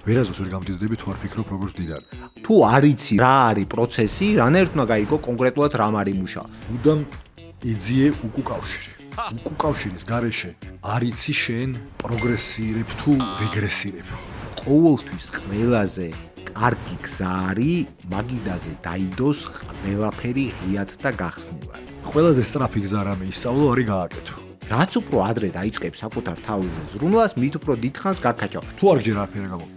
ვერასდროს ვერ გამდიდრდები თუ არ ფიქრობ როგორ ვდიდარ. თუ არ იცი რა არის პროცესი, რანაირად უნდა გაიგო კონკრეტულად რამ არის მუშა. მუდამ იძიე უკუკავშირი. უკუკავშირის გარეშე არ იცი შენ პროგრესირებ თუ რეგრესირებ. ყოველთვის ყველაზე კარგი გზა არის მაგიდაზე დაიდოს ყველაფერი ღიად და გახსნილად. ყველაზე სწრაფი გზა რამე ისწავლო არის გააკეთო. რაც უფრო ადრე დაიწყებს საკუთარ თავზე ზრუნვას, მით უფრო დიდხანს გაკაჭავ. თუ არ გჯერა არაფერი გამო.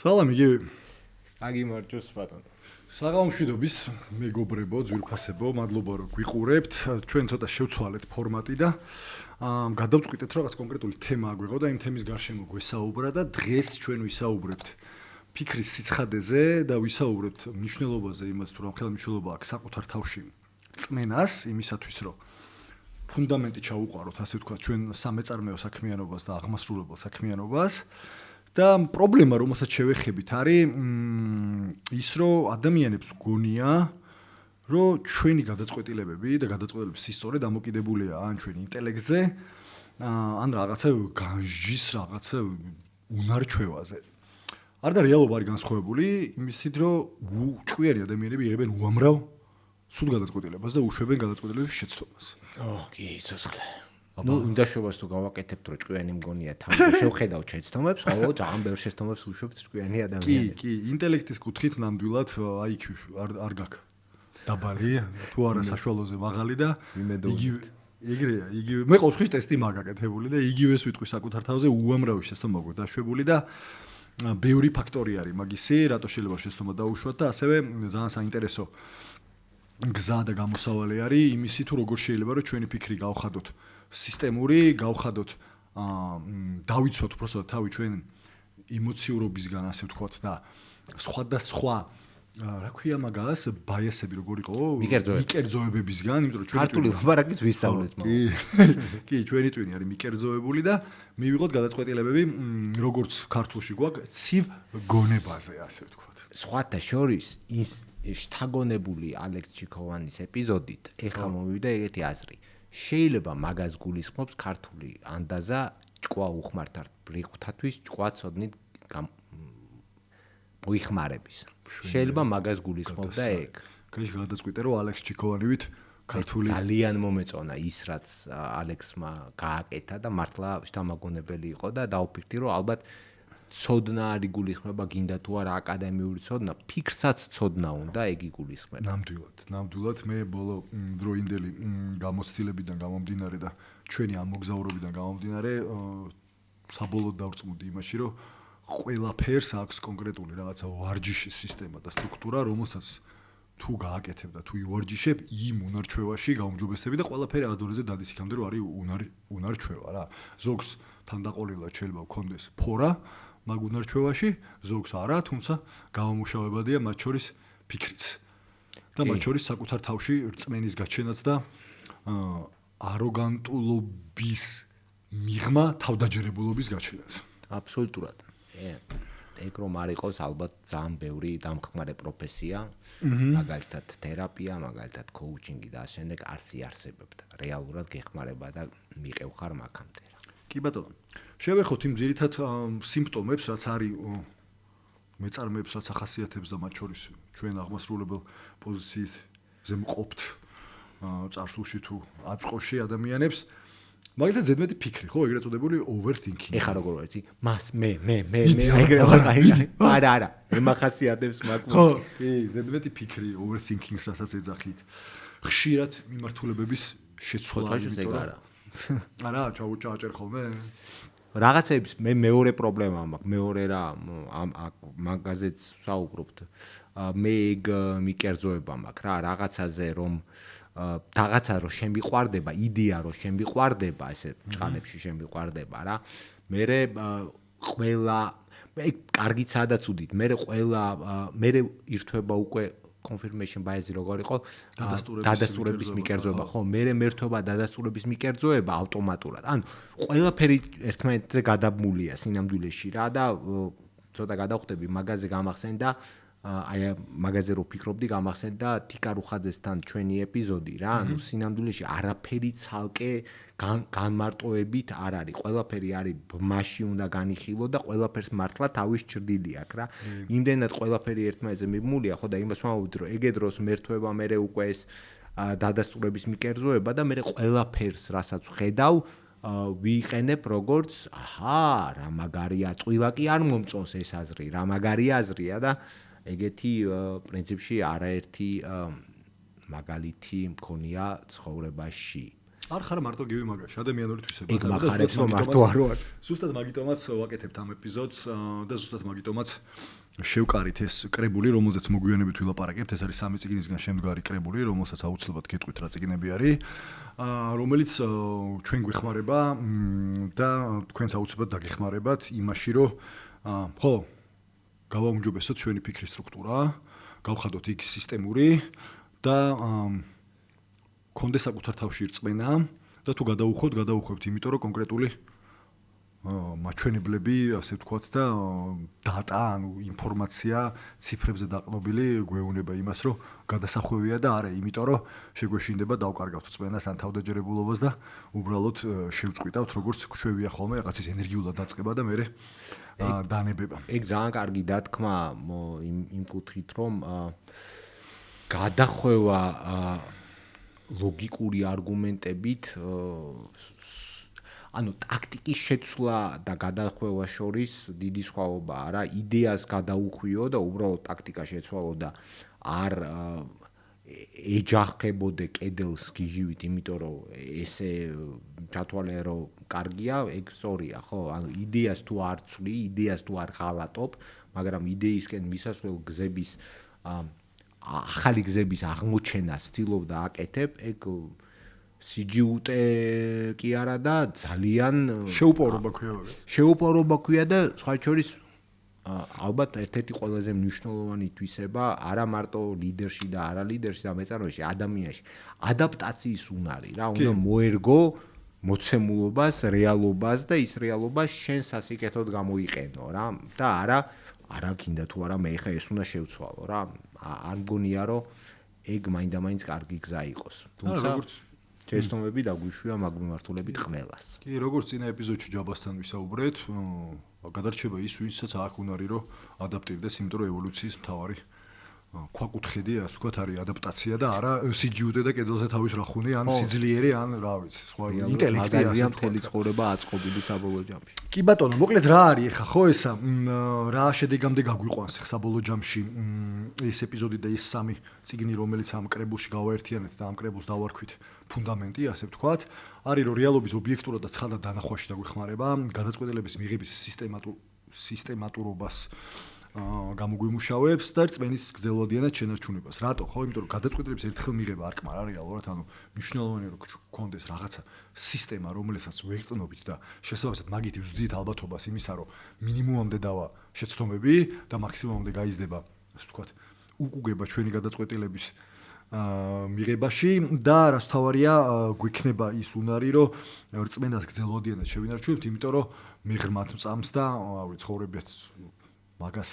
სალამი გივი. აგიმარჯოს ბატონო. საღამომშვიდობის მეგობრებო, ძვირფასებო, მადლობა რომ გვიყურებთ. ჩვენ ცოტა შევცვალეთ ფორმატი და გადავწყვიტეთ რაღაც კონკრეტული თემა აგვიღო და იმ თემის გარშემო გვესაუბრა და დღეს ჩვენ ვისაუბრებთ ფიქრის სიცხადეზე და ვისაუბრებთ მნიშვნელობაზე, იმას თუ რამხელა მნიშვნელობა აქვს საკუთარ თავში წმენას, იმისათვის რომ ფუნდამენტი ჩაუყაროთ, ასე ვთქვათ, ჩვენ სამეწარმეო საქმიანობას და აღმასრულებელ საქმიანობას. და პრობლემა, რომელსაც შევეხებით, არის ის, რომ ადამიანებს გონია, რომ ჩვენი გადაწყვეტილებები და გადაწყვეტილების სისწორე დამოკიდებულია ან ჩვენ ინტელექტზე, ან რაღაცა განჯის რაღაცა უნარჩვევაზე. არ და რეალობა არის განსხვავებული, იმისით, რომ ჭკვიანი ადამიანები იღებენ უამრავ სულ გადაწყვეტილებას და უშვებენ გადაწყვეტილების შეცდომას. კი, ცოცხლე. უნდა შევას თუ გავაკეთებთ, რომ ჭკვიანი მგონია თავი შევხედავთ შეცდომებს, ხოლო ძალიან ბევრ შეცდომებს უშვებთ ჭკვიანი ადამიანები. კი, ინტელექტის კუთხით ნამდვილად IQ არ გაქვს. დაბალი, თუ არა საშუალოზე მაღალი და იგივე, მე ყოველთვის ტესტი მაგაკეთებული და იგივეს ვიტყვი საკუთარ თავზე უამრავი შეცდომა გვაქვს დაშვებული და ბევრი ფაქტორი არის მაგისი, რატო შეიძლება შეცდომა დაუშვათ და ასევე ძალიან საინტერესო გზა და გამოსავალი არის იმისი თუ როგორ შეიძლება რომ ჩვენი ფიქრი გავხადოთ სისტემური, გავხადოთ დავიცვათ უბრალოდ თავი ჩვენ ემოციურობისგან, ასე ვთქვათ და სხვადასხვა რა ქვია მაგას ბაიასები როგორ იყო? მიკერძოებებისგან, იმიტომ რომ ჩვენი ქართული ლაპარაკით ვისწავლეთ მაგ. კი, ჩვენი ტვინი არის მიკერძოებული და მივიღოთ გადაწყვეტილებები, როგორც ქართულში გვაქვს, ცივ გონებაზე, ასე ვთქვათ. სხვათა შორის ის შთაგონებული ალექს ჩიქოვანის ეპიზოდით ეხლა მომივიდა ეგეთი აზრი. შეიძლება მაგას გულისხმობს ქართული ანდაზა ჭკვა უხმართ ბრიყვთათვის ჭკვა ცოდნით მოიხმარების. შეიძლება მაგას გულისხმობდა ეგ. კაიში გადაწყვიტე რომ ალექს ჩიქოვანივით ქართული ძალიან მომეწონა ის რაც ალექსმა გააკეთა და მართლა შთამაგონებელი იყო და დაუფიქრდი რომ ალბათ ცოდნა არ იგულისხმება გინდა თუ არა აკადემიური ცოდნა, ფიქრსაც ცოდნა უნდა ეგ იგულისხმება. ნამდვილად მე ბოლო დროინდელი გამოცდილებიდან გამომდინარე და ჩვენი ამ მოგზაურობიდან გამომდინარე საბოლოოდ დავწმუნდი იმაში, რომ ყველაფერს აქვს კონკრეტული რაღაცა ვარჯიშის სისტემა და სტრუქტურა, რომელსაც თუ გააკეთებ და თუ ივარჯიშებ, იმ უნარჩვევაში გაუმჯობესები და ყველაფერი ადონეზე დადის იქამდე, რომ არის უნარჩვევა რა. ზოგს თანდაყოლილად შეიძლება გქონდეს ფორა მაგ უნარჩვევაში, ზოგს არა, თუმცა გამომუშავებადია მათ შორის ფიქრიც. და მათ შორის საკუთარ თავში რწმენის გაჩენაც და აროგანტულობის მიღმა თავდაჯერებულობის გაჩენაც. აბსოლუტურად. ეგ რომ არ იყოს ალბათ ძალიან ბევრი დამხმარე პროფესია, მაგალითად თერაპია, მაგალითად კოუჩინგი და ასე შემდეგ არც იარსებებდა. რეალურად გეხმარება და მიყევ ხარ მაგამდე. კი ბატონო. შევეხოთ იმ ძირითად სიმპტომებს, რაც არის მეწარმეებს, რაც ახასიათებს და მათ შორის ჩვენ აღმასრულებელ პოზიციაზე მყოფთ წარსულში თუ აწყოში ადამიანებს. მაგალითად ზედმეტი ფიქრი, ხო, ეგრეთ წოდებული overthinking. ეხა როგორ ვარ იცი? მე ეგრე ვარ აი. არა, ემახასიათებს მაგ. ხო, კი, ზედმეტი ფიქრი overthinking-ს რასაც ეძახით. ხშირად მიმართულებების შეცვლა, იმიტომ რომ არა, ჩააჭერ ხოლმე. რაღაცების მე მეორე პრობლემა მაქვს, მეორე რა მაგაზეც საუბრობთ. მე ეგ მიკერძოება მაქვს რა, რაღაცაზე რომ რაღაცა რომ შემიყვარდება, იდეა რომ შემიყვარდება, ესე ჭყალებში შემიყვარდება რა. მერე ყველა ეგ კარგიცაა და ცუდით. მერე ყველა მერე ირთვება უკვე confirmation bias როგორ იყო დადასტურების მიკერძოება, ხო? მერე მერთვება დადასტურების მიკერძოება ავტომატურად. ანუ ყველაფერი ერთმანეთზე გადაბმულია სინამდვილეში რა და ცოტა გადავხვდები მაგაზე გამახსენდა აი მაგაზე რო ფიქრობდი გამახსენდა თიკა რუხაძესთან ჩვენი ეპიზოდი რა, ანუ სინამდვილეში არაფერი ცალკე განმარტოებით არ არის. ყველაფერი არის ბმაში უნდა განიხილო და ყველაფერს მართლა თავის ჭრდილი აქვს რა. იმდენად ყველაფერი ერთმანეთზე მიბმულია, ხო და იმას ვამბობთ, რომ ეგ დროს მერთვება მე უკვე ეს დადასტურების მიკერძოება და მე ყველაფერს რასაც ხედავ ვიყენებ როგორც რა მაგარია, ტყილაკი არ მომწონს ეს აზრი, რა მაგარი აზრია და ეგეთი პრინციპში არაერთი მაგალითი მქონია ცხოვრებაში. არ ხარ მარტო გივი მაგაში, ადამიანური თვისება. ეგ მახარებს რომ მარტო არ ვარ. ზუსტად მაგიტომაც ვაკეთებთ ამ ეპიზოდს და ზუსტად მაგიტომაც შევკარით ეს კრებული, რომელზეც მოგვიანებით ვილაპარაკებთ, ეს არის 3 წიგნისგან შემდგარი კრებული, რომელსაც აუცილებლად გეტყვით რა წიგნები არის, რომელიც ჩვენ გვეხმარება და თქვენც აუცილებლად დაგეხმარებათ იმაში, რომ ხო, გავაუმჯობესოთ ჩვენი ფიქრის სტრუქტურა, გავხადოთ იქ სისტემური და კონდეს საკუთარ თავში რწმენა და თუ გადაუხვევთ, იმიტომ რომ კონკრეტული მაჩვენებლები, ასე ვთქვათ და დატა, ანუ ინფორმაცია ციფრებზე დაყრდნობილი გვეუბნება იმას, რომ გადასახვევია და არა, იმიტომ რომ შეგვეშინდება დავკარგავთ რწმენას ან თავდაჯერებულობას და უბრალოდ შევწყვიტავთ, როგორც ხვევია ხოლმე რაღაცის ენერგიულად დაწყება და მერე დანებება. ეგ ძალიან კარგი დათქმა იმ კუთხით, რომ გადახვევა ლოგიკური არგუმენტებით ანუ ტაქტიკის შეცვლა და გადახვევა შორის დიდი სხვაობაა რა. იდეას გადაუხვიო და უბრალოდ ტაქტიკა შეცვალო და არ ეჯახებოდე კედელს გიჟივით, იმიტომ რომ ესე ჩათვალე რომ კარგია, ეგ სწორია, ხო? ანუ იდეას თუ არ ცვლი, იდეას თუ არ ღალატობ, მაგრამ იდეისკენ მისასვლელ გზების ახალი გზების აღმოჩენას ცდილობ და აკეთებ, ეგ სიჯიუტე კი არა და ძალიან შეუპოვრობა ქვია და სხვა შორის ალბათ ერთ-ერთი ყველაზე მნიშვნელოვანი თვისება არა მარტო ლიდერში და არა ლიდერში და მეწარმეში, ადამიანში ადაპტაციის უნარი რა, უნდა მოერგო მოცემულობას, რეალობას და ის რეალობა შენ სასიკეთოდ გამოიყენო რა და არა გინდა თუ არა მე ხა ეს უნდა შევცვალო რა. არ მგონია რომ ეგ მაინდა-მაინც კარგი გზა იყოს. თუმცა შეესწომები დაგვიშვია მაგ მიმართულებით ყველას. კი, როგორც წინა ეპიზოდში ჯაბასთან ვისაუბრეთ, გადარჩება ის, ვისაც აქვს უნარი, რომ ადაპტირდეს, იმიტომ რომ ევოლუციის მთავარი ქვაკუთხედი, ასე ვთქვათ, არის ადაპტაცია და არა სიჯიუტე და კედელზე თავის რახუნი, ან სიძლიერე, ან რა ვიცი, სხვა ინტელექტი ასე მთელი ცხოვრება აწყობილი საბოლოო ჯამში. კი ბატონო, მოკლედ რა არის ახლა ხო ესა, რა შედეგამდე გაგვიყვანს ახლა საბოლოო ჯამში ეს ეპიზოდი და ეს 3 წიგნი, რომელიც ამ კრებულში გავაერთიანეთ და ამ კრებულს დავარქვით ფუნდამენტი, ასე ვთქვათ, არის რომ რეალობის ობიექტურად და ცხადად დანახვაში დაგვეხმარება, გადაწყვეტილების მიღების სისტემატურობას გამოგვიმუშავებს და რწმენის გრძელვადიანად შენარჩუნებას. რატო? ხო, იმიტომ რომ გადაწყვეტილების ერთხელ მიღება არ კმარა რეალურად, ანუ მნიშვნელოვანია რომ გქონდეს რაღაცა სისტემა, რომელსაც ვერტნობით და შესაბამისად მაგით ვზდით ალბათობას იმისა, რომ მინიმუმამდე დავა შეცდომები და მაქსიმუმამდე გაიზრდება, ასე ვთქვათ, უკუგება ჩვენი გადაწყვეტილების მიღებაში და რაც თავარია გვიქნება ის უნარი, რომ რწმენას გრძელვადიანად შევინარჩუნებთ, იმიტომ რომ მე ღრმად მწამს და ცხოვრებაც მაგას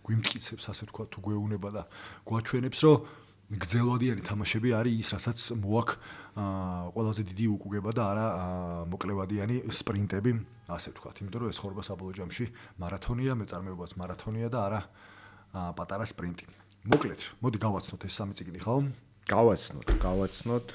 გვიმტკიცებს, ასე ვთქვათ, თუ გვეუბნება და გვაჩვენებს, რომ გრძელვადიანი თამაშები არის ის, რასაც მოაქვს ყველაზე დიდი უკუგება და არა მოკლევადიანი სპრინტები, ასე ვთქვათ, იმიტომ რომ ეს ცხოვრება საბოლოო ჯამში მარათონია, მეწარმეობაც მარათონია და არა პატარა სპრინტი. მოკლედ, მოდი გავაცნოთ ეს 3 წიგნი, ხო? გავაცნოთ.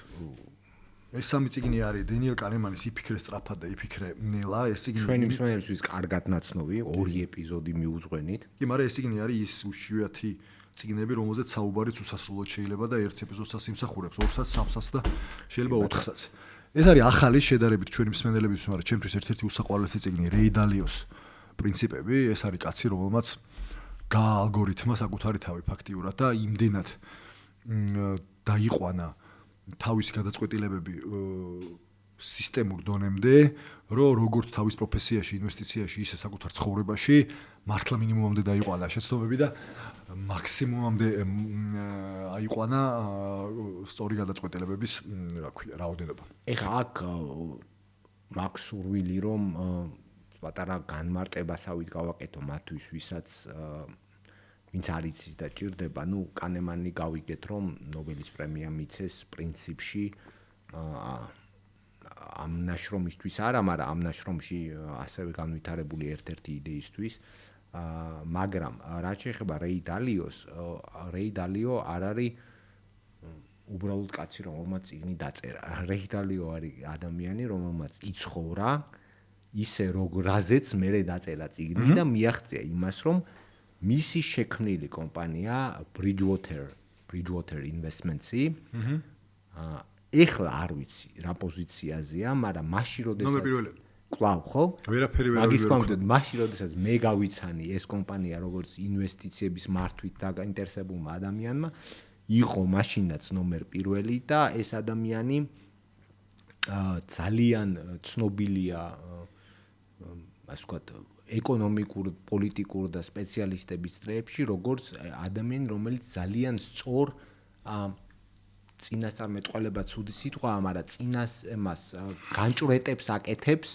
ეს 3 წიგნი არის დენიელ კანემანის იფიქრე სწრაფად და იფიქრე ნელა. ეს წიგნი ჩვენი მსმენელისთვის კარგად ნაცნობი, 2 ეპიზოდი მიუძღვენით. კი, მაგრამ ეს წიგნი არის ის უშუალოდი წიგნები, რომელზეც საუბარიც უსასრულოდ შეიძლება და ერთ ეპიზოდსაც იმსახურებს, 2-საც, 3-საც და შეიძლება 4-საც. ეს არის ახალი შედარებით ჩვენი მსმენელებისთვის, მაგრამ ჩემთვის ერთ-ერთი უსაყვარლესი წიგნი, რეი დალიოს პრინციპები. ეს არის კაცი, რომელმაც ალგორითმა საკუთარი თავი ფაქტიურად და იმდენად დაიყვანა თავის გადაწყვეტილებები სისტემურ დონემდე, რომ როგორც თავის პროფესიაში, ინვესტიციაში, ისე საკუთარ ცხოვრებაში მართლა მინიმუმამდე დაიყვანა შეცდომები და მაქსიმუმამდე აიყვანა სწორი გადაწყვეტილებების, რა ქვია, რაოდენობა. ეხლა აქ მაქვს სურვილი, რომ პატარა განმარტებასავით გავაკეთო მათთვის, ვინც არ იცის და ჭირდება, კანემანი გავიგეთ, რომ ნობელის პრემია მიცეს პრინციპში ამ ნაშრომისთვის არა, მაგრამ ამ ნაშრომში ასევე განვითარებული ერთ-ერთი იდეისთვის, მაგრამ რაც შეეხება რეი დალიო არ არის უბრალოდ კაცი, რომელმაც წიგნი დაწერა. რეი დალიო არის ადამიანი, რომელმაც იცხოვრა ისე რაზეც მერე დაწერა წიგნი და მიაღწია იმას, რომ მისი შექმნილი კომპანია Bridgewater Investments-ი ეხლა არ ვიცი რა პოზიციაზეა, მაგრამ მაშინ როდესაც კლავ ხო? ვერაფერი მაგის კონკრეტულად მაშინ როდესაც მე გავიცანი ეს კომპანია როგორც ინვესტიციების მართვით დაინტერესებულმა ადამიანმა იყო მაშინაც ნომერ პირველი და ეს ადამიანი ძალიან ცნობილია ასე ვთქვათ ეკონომიკურ, პოლიტიკურ და სპეციალისტების წრეებში, როგორც ადამიანი, რომელიც ძალიან სწორ წინასწარმეტყველება ცუდი სიტყვაა, მაგრამ წინას εμას განჭვრეტებს აკეთებს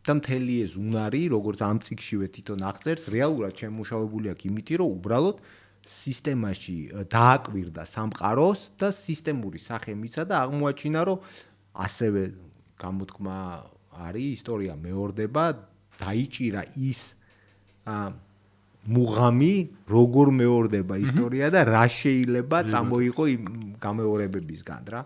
და მთელი ეს უნარი, როგორც ამ წიგნშივე თვითონ აღწერს, რეალურად შემუშავებული აქვს იმითი, რომ უბრალოდ სისტემაში დააკვირდა სამყაროს და სისტემური სახე მიცა და აღმოაჩინა, რომ ასევე გამოთქმა არის, ისტორია მეორდება, დაიჭირა ის მუღამი, როგორ მეორდება ისტორია და რა შეიძლება წამოიღო იმ გამეორებებისგან რა.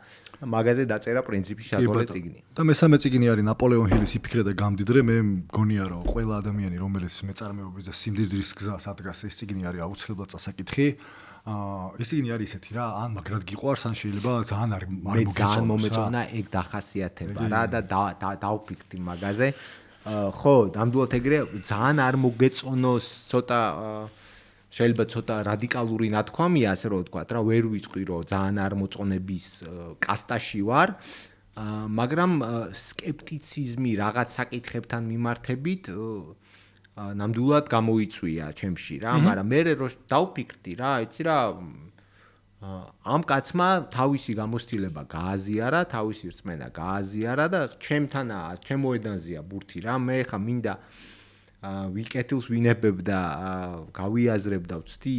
მაგაზე დაწერა პრინციპში შატოლე წიგნი. და მესამე წიგნი არის ნაპოლეონ ჰილის იფიქრე და გამდიდრე. მე მგონია რომ ყველა ადამიანი, რომელიც მეწარმეობის და სიმდიდრის გზას ადგას, ეს წიგნი არის აუცილებლად წასაკითხი. ეს წიგნი არის ისეთი რა, ან მაგრად გიყვარს, ან შეიძლება ძალიან არ მოგეწონა. მე ძალიან მომეწონა ეგ დახასიათება რა და დავფიქრდი მაგაზე. ხო, ნამდვილად ეგრე ძალიან არ მოგეწონოს, ცოტა შეიძლება ცოტა რადიკალური ნათქვამია, ასე რომ ვთქვა რა, ვერ ვიტყვი რომ ძალიან არ მოწონების კასტაში ვარ, მაგრამ სკეპტიციზმი რაღაც საკითხებთან მიმართებით ნამდვილად გამოიწვია ჩემში რა, მაგრამ მე რო დავფიქრდი რა, იცი რა, ამ კაცმა თავისი გამოცდილება გააზიარა, თავისი რწმენა გააზიარა და ჩემთანაა, ჩემო ედანზეა ბურთი რა, მე ხა მინდა ვიკეთილს ვინებებ და გავიაზრებ და ვცდი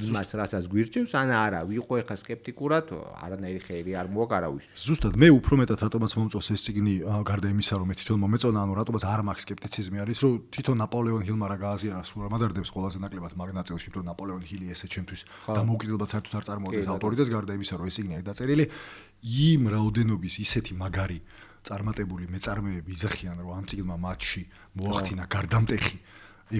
იმას, რასაც გვირჩევს, ან არა, ვიყო ხა სკეპტიკურად, არანაირი ხელი არ მოაქვს არავის. ზუსტად მე უფრო მეტად რატომაც მომწონს ეს წიგნი, გარდა იმისა, რომ მე თვითონ მომეწონა, ანუ რატომაც არ მაქვს სკეპტიციზმი არის, რომ თვითონ ნაპოლეონ ჰილმა რა გააზიარა, სულ რა მადარდებს ყველაზე ნაკლებად მაგ ნაწილში, რომ ნაპოლეონ ჰილი ესე ჩემთვის დამოუკიდებლად საერთოდ არ წარმოადგენს ავტორიტეტს, გარდა იმისა, რომ ეს წიგნი არის დაწერილი იმ რაოდენობის ისეთი მაგარი წარმატებული მეწარმეები იძახიან, რომ ამ წიგნმა მათში მოახდინა გარდამტეხი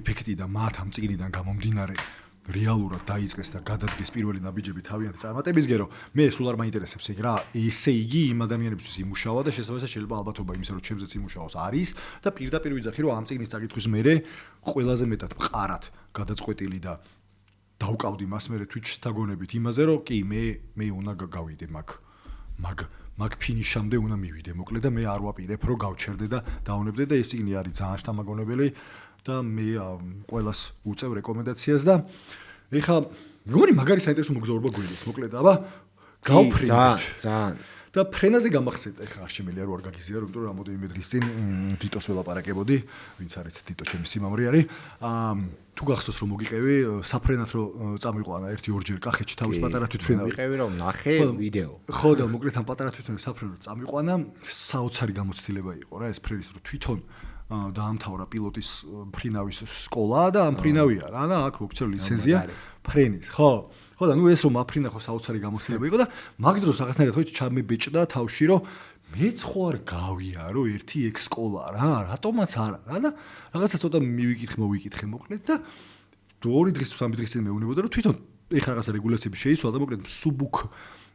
ეფექტი და მათ ამ წიგნიდან გამომდინარე რეალურად დაიწყეს და გადადგეს პირველი ნაბიჯები თავიანთი წარმატებისგან, რომ მე სულ არ მაინტერესებს ეგ რა, ესე იგი იმ ადამიანებისთვის იმუშავა და შესაძლოა შეიძლება ალბათობა იმისა, რომ ჩემზეც იმუშაოს არის და პირდაპირ ვიძახი, რომ ამ წიგნის წაკითხვის მერე ყველაზე მეტად მყარად გადაწყვეტილი და დავკავდი მას მერე თვით შთაგონებით იმაზე, რომ კი მე უნდა გავიდე მაგ ფინიშამდე უნდა მივიდე მოკლედ და მე არ ვაპირებ რომ გავჩერდე და დაუნებდე და ეს წიგნი არის ძალიან შთამაგონებელი და მე ყველას უწევ რეკომენდაციას და ეხლა მეგონი მაგარი საინტერესო მოგზაურობა გვილის მოკლედ აბა გავფრინდით ძალიან და ფრენაზე გამახსენდა ეხლა არ შემიძლია რომ არ გაგიზია რომ რამოდენიმე დღის წინ თიტოს ველაპარაკებოდი ვინც არის თიტო ჩემი სიმამრი არის თუ გახსოვს რომ მოგიყევი საფრენად რომ წამიყვანა 1-2 კახეთში თავის პატარა თვითფრენავი მიყევი რომ ნახე ვიდეო ხო და მოკლედ ამ პატარა თვითფრენავი საფრენად წამიყვანა საოცარი გამოცდილება იყო რა ეს ფრენის რომ თვითონ დაამთავრა პილოტის ფრინავის სკოლა და ამ ფრინავია რა და აქ მოგცევ ლიცენზია ფრენის ხო და ნუ ეს რომ აფრინა ხო საოცარი გამოცდილება იყო და მაგ დროს რაღაცნაირად ხო ჩამებეჭდა თავში რომ მეც ხო არ გავია რომ ერთი ეგ სკოლა რა რატომაც არა რა და რაღაცა ცოტა მოვიკითხე მოკლედ და 2 დღის 3 დღის წინ მეუბნებოდა რომ თვითონ ეხლა რაღაცა რეგულაციები შეიცვალა და მოკლედ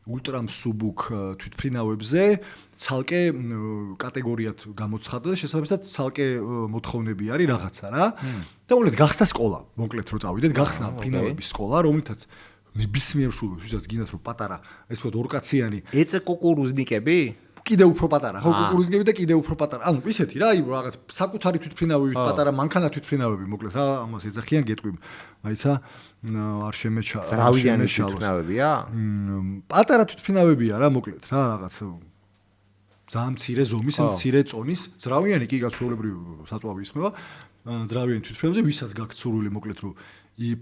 ულტრამსუბუქ თვითფრინავებზე ცალკე კატეგორიად გამოცხადდა და შესაბამისად ცალკე მოთხოვნები არის რაღაცა რა და მოკლედ გახსნა სკოლა მოკლედ რომ წავიდეთ გახსნა ფრინავების სკოლა რომლითაც ნებისმიერ სულს ვისაც გინდათ რომ პატარა ეს ვთქვათ ორკაციანი ეწე კუკურუზნიკები კიდე უფრო პატარა ხო კუკურუზნიკები და კიდე უფრო პატარა ანუ ისეთი რა იმ რაღაც საკუთარი თვითფრინავებით პატარა მანქანა თვითფრინავები მოკლედ რა ამას ეძახიან გეტყვი მაიცა არ შემეჩა ზრავიანი თვითფრინავებია პატარა თვითფრინავებია რა მოკლედ რა რაღაც ძალიან მცირე ზომის, მცირე წონის, ძრავიანი კი გასრულებრივ საწვავი ისმება. ძრავიანი თვითფრენზე, ვისაც გაქვთ სურვილი, მოკლედ რომ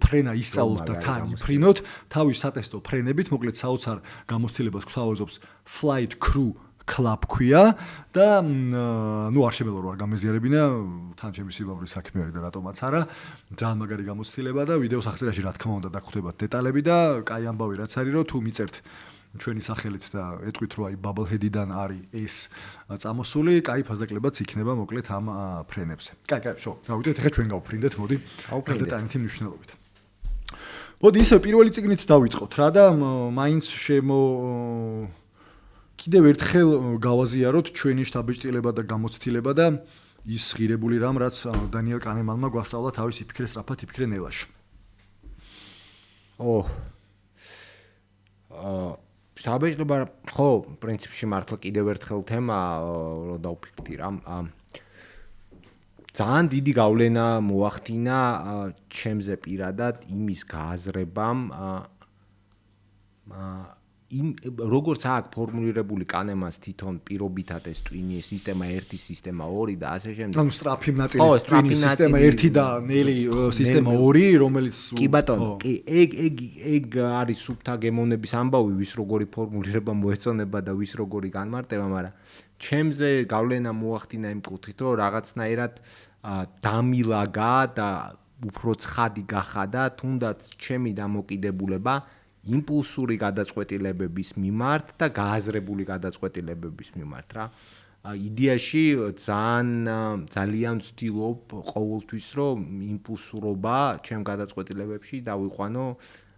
ფრენა ისწავლოთ და თან იფრინოთ, თავის სატესტო ფრენებით, მოკლედ საოცარ გამოცდილებას გვთავაზობს Flight Crew Club ქვია და ნუ არ შემეძლო რომ არ გამეზიარებინა, თან ჩემი სიბავრის საქმე არის და რატომაც არა. ძალიან მაგარი გამოცდილება და ვიდეოს აღწერაში რა თქმა უნდა დაგხვდებათ დეტალები და კაი ამბავი რაც არის რომ თუ მიწერთ ჩვენი სახელით და ეტყვით რომ აი Bubblehead-დან არის ეს წამოსული, კაი ფასდაკლებაც იქნება მოკლედ ამ ფრენებზე. კაი, შო, გავიდეთ ახლა ჩვენ გავფრინდეთ, მოდი. გადატანითი მნიშვნელობით. მოდი ისე პირველი წიგნით დავიწყოთ რა და მაინც კიდევ ერთხელ გავაზიაროთ ჩვენი შთაბეჭდილება და გამოცდილება და ის ღირებული რამ, რაც დანიელ კანემანმა გვასწავლა თავისი ფიქრე სწრაფად იფიქრე ნელაში. შთაბეჭდილება ხო, პრინციპში მართლა კიდევ ერთხელ თემა რომ დავფიქრდი რა. ძალიან დიდი გავლენა მოახდინა ჩემზე პირადად იმის გააზრებამ როგორც აქვს ფორმულირებული კანემანს თვითონ პირობითად ეს ტვინი სისტემა 1, სისტემა 2 და ასე შემდეგ. ანუ სწრაფი ნაწილი ტვინი სისტემა 1 და ნელი სისტემა 2, რომელიც კი ბატონო, კი, ეგ არის სუფთა გემოვნების ამბავი, ვის როგორი ფორმულირება მოეწონება და ვის როგორი განმარტება, მაგრამ ჩემზე გავლენა მოახდინა იმ კუთხით, რომ რაღაცნაირად დამილაგა და უფრო ცხადი გახადა თუნდაც ჩემი დამოკიდებულება იმპულსური გადაწყვეტილებების მიმართ და გააზრებული გადაწყვეტილებების მიმართ რა. იდეაში ძალიან ვცდილობ ყოველთვის რომ იმპულსურობა ჩემ გადაწყვეტილებებში დავიყვანო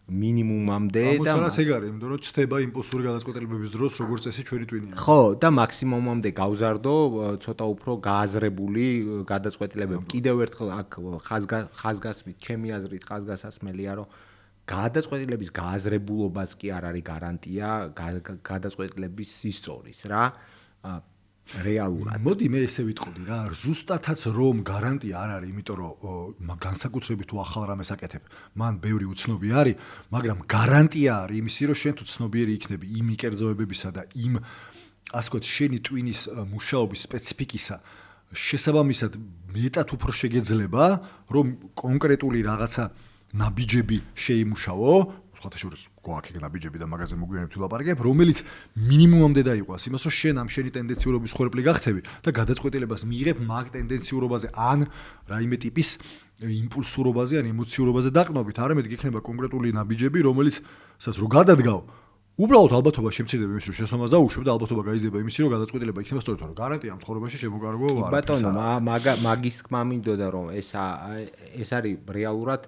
მინიმუმამდე და ამას ეგ არის, იმიტომ რომ ჩდება იმპულსური გადაწყვეტილებების დროს როგორც წესი ჩვენი ტვინია. ხო, და მაქსიმუმამდე გავზარდო ცოტა უფრო გააზრებული გადაწყვეტილებები. კიდევ ერთხელ აქ ხაზგასმით, ჩემი აზრით ხაზგასასმელია რომ გადაწყვეტილების გააზრებულობაც კი არ არის გარანტია გადაწყვეტილების სისწორის რა. რეალურად. მოდი მე ესე ვიტყოდი რა, ზუსტათაც რომ გარანტია არ არის, იმიტომ რომ განსაკუთრებით თუ ახალ რამეს აკეთებ, მან ბევრი უცნობი არის, მაგრამ გარანტია არის იმისი, რომ შენ თუ ცნობიერი იქნები იმ მიკერძოებებისა და იმ ასე ვთქვათ, შენი ტვინის მუშაობის სპეციფიკისა შესაბამისად მეტად უფრო შეგეძლება, რომ კონკრეტული რაღაცა ნაბიჯები შეიმუშაო, სხვათა შორის გვაქვს ნაბიჯები და მაგაზე მოგვიანებით ვილაპარაკებ, რომელიც მინიმუმამდე დაიყვანს იმას, რომ შენ ამ შენი ტენდენციურობის ხორბლი გახდები და გადაწყვეტილებას მიიღებ მაგ ტენდენციურობაზე ან რაიმე ტიპის იმპულსურობაზე ან ემოციურობაზე დაყნობით, არამედ გიქნება კონკრეტული ნაბიჯები, რომელიც სადაც რო გადადგავ, უბრალოდ ალბათობა შემცირდება იმის, რომ შესაბამას დაუშვებ და ალბათობა გაიზრდება იმის, რომ გადაწყვეტილება იქნება სწორედ, რომ გარანტია ამ ცხოვრებაში შემოგარგო არ. ბატონო, მაგის თქმა მინდოდა რომ ეს არის რეალურად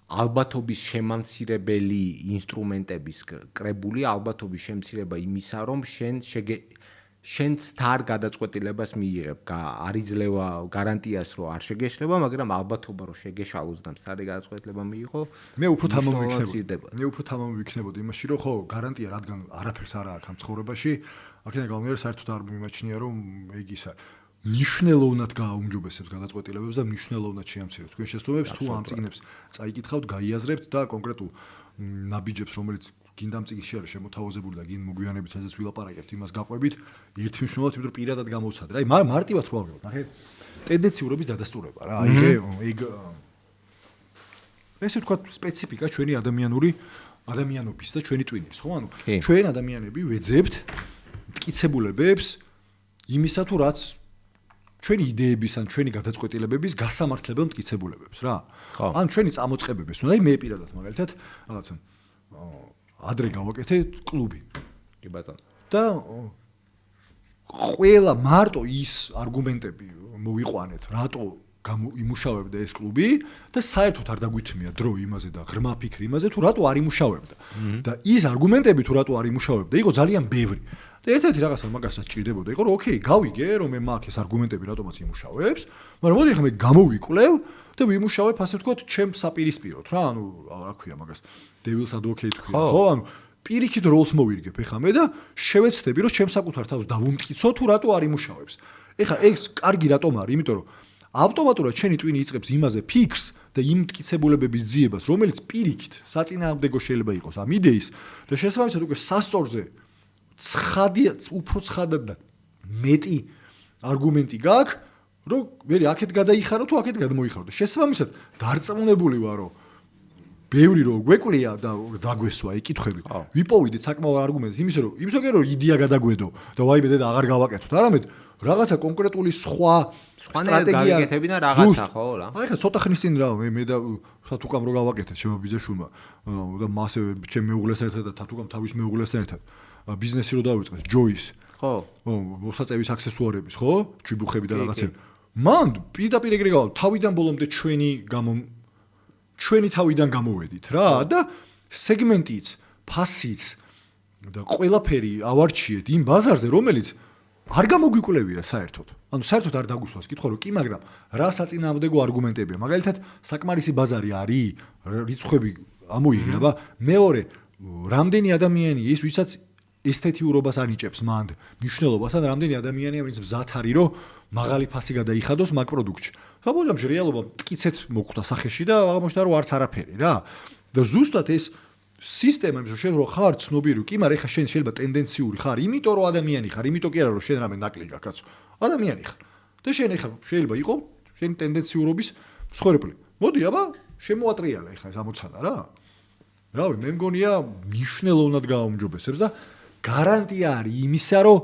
ალბათობის შემამცირებელი ინსტრუმენტების კრებული, ალბათობის შემცირება იმისა, რომ შენ სთარ გადაწყვეტილებას მიიღებ. არ იძლევა გარანტიას, რომ არ შეგეშლება, მაგრამ ალბათობა, რომ შეგეშალოს და სთარი გადაწყვეტილება მიიღო, მე უფრო თამამი ვიქნებოდი იმაში, რომ ხო, გარანტია, რადგან არაფერს არ აქვს ამ ცხოვრებაში, აქედან გამომდინარე, საერთოდ არ მიმაჩნია, რომ ეგ ის არის. მნიშვნელოვნად გააუმჯობესებს გადაწყვეტილებებს და მნიშვნელოვნად შეამცირებს თქვენ შესაძლებლობებს თუ ამ წიგნებს წაიკითხავთ, გაიაზრებთ და კონკრეტულ ნაბიჯებს, რომელიც გინდა ამ წიგნში არის შემოთავაზებული და გინდა მოგვიანებით ასეც ვილაპარაკებთ, იმას გაყვებით ერთმნიშვნელოვნად, იმიტომ რომ პირადად გამოვცადე. რა, მარტივად რო ავიღოთ, ნახე, ტენდენციურობის დადასტურება რა, ეგ ესე ვთქვათ, სპეციფიკა ჩვენი ადამიანობის და ჩვენი ტვინის, ხო? ანუ ჩვენ ადამიანები ვეძებთ მტკიცებულებებს იმისა თუ რაც ჩვენი იდეების ან ჩვენი გადაწყვეტილებების გასამართლებელ მტკიცებულებებს რა. ან ჩვენი წამოწყებების, უნდა მე პირადად მაგალითად რაღაცა ადრე გავაკეთე კლუბი. კი ბატონო. და ყველა მარტო ის არგუმენტები მოვიყვანეთ, რატო იმუშავებდა ეს კლუბი და საერთოდ არ დაგვითმია დრო იმაზე და ღრმა ფიქრი იმაზე თუ რატო არ იმუშავებდა. და ის არგუმენტები თუ რატო არ იმუშავებდა, იყო ძალიან ბევრი. და ერთ-ერთი რაღაცა მაგასაც ჭირდებოდა, იყო რომ ოკეი, გავიგე რომ მე მაქვს ეს არგუმენტები რატომაც იმუშავებს, მაგრამ მოდი ახლა მე გამოვიკლევ და ვიმუშავებ ასე ვთქვათ ჩემ საპირისპიროდ რა, ანუ რა ქვია მაგას, devil's advocate ქვია, ხო, ანუ პირიქით როლს მოვირგებ ეხლა მე და შევეცდები რომ ჩემ საკუთარ თავს დავუმტკიცო თუ რატო არ იმუშავებს. ეხლა ეს კარგი რატომ არის, იმიტომ რომ ავტომატურად შენი ტვინი იწყებს იმაზე ფიქრს და იმ მტკიცებულებების ძიებას, რომელიც პირიქით საწინააღმდეგო შეიძლება იყოს ამ იდეის და შესაბამისად უკვე სასწორზე ცხადია, უფრო ცხადად და მეტი არგუმენტი გაქვს, რომ მე აქეთ გადაიხარო თუ აქეთ გადმოიხარო. შესაბამისად, დარწმუნებული ვარ, რომ ბევრი რო გვეკლია და დაგვესვა ეკითხები. ვიპოვიდეთ საკმაო არგუმენტს იმისა, რომ იდეა გადაგვედო და ვაიმე დედა აღარ გავაკეთოთ. არამედ რაღაცა კონკრეტული სხვა სტრატეგია გავაკეთები და რაღაცა ხო რა. აი ხა ცოტა ხნის წინ რა მე და თათუკამ რო გავაკეთეთ შემო ბიზნესშულმა და მასე ჩემ მეუღლესთან ერთად და თათუკამ თავის მეუღლესთან ერთად ბიზნესი რო დავიწყეს ჯოის. ხო. მოსაწევის აქსესუარების, ხო? ჭიბუხები და რაღაცები. მან პირდაპირ ეგრე გავა თავიდან ბოლომდე ჩვენი თავიდან გამოვედით რა და სეგმენტიც, ფასიც და ყველაფერი ავარჩიეთ იმ ბაზარზე, რომელიც არ გამოგვიკვლევია საერთოდ. ანუ საერთოდ არ დაგვისვას კითხვა რომ კი, მაგრამ რა საწინააღმდეგო არგუმენტებია. მაგალითად, საკმარისი ბაზარი არის, რიცხვები ამოიღე, აბა, მეორე, რამდენი ადამიანია ის, ვისაც ესთეთიურობას ანიჭებს მანდ, მნიშვნელობას, ან რამდენი ადამიანია, ვინც მზად არის, რომ მაღალი ფასი გადაიხადოს მაგ პროდუქტში. საბოლოოში რეალობა მტკიცეთ მოხვდა სახეში და აღმოჩნდა რომ არც არაფერი რა. და ზუსტად ეს სისტემა იმის რომ შენ რო ხარ ცნობიერი, კი, მაგრამ ეხა შენ შეიძლება ტენდენციური ხარ, იმიტომ რომ ადამიანი ხარ, იმიტომ კი არა რომ შენ რამე ნაკლი გაქვს, კაცო. ადამიანი ხარ. და შენ ეხა შეიძლება იყო შენ ტენდენციურობის მსხვერპლი. მოდი, აბა, შემოატრიალა ეხა ეს ამოცანა რა. რავი, მე მგონია მნიშვნელოვნად გააუმჯობესებს და გარანტია არის იმისა, რომ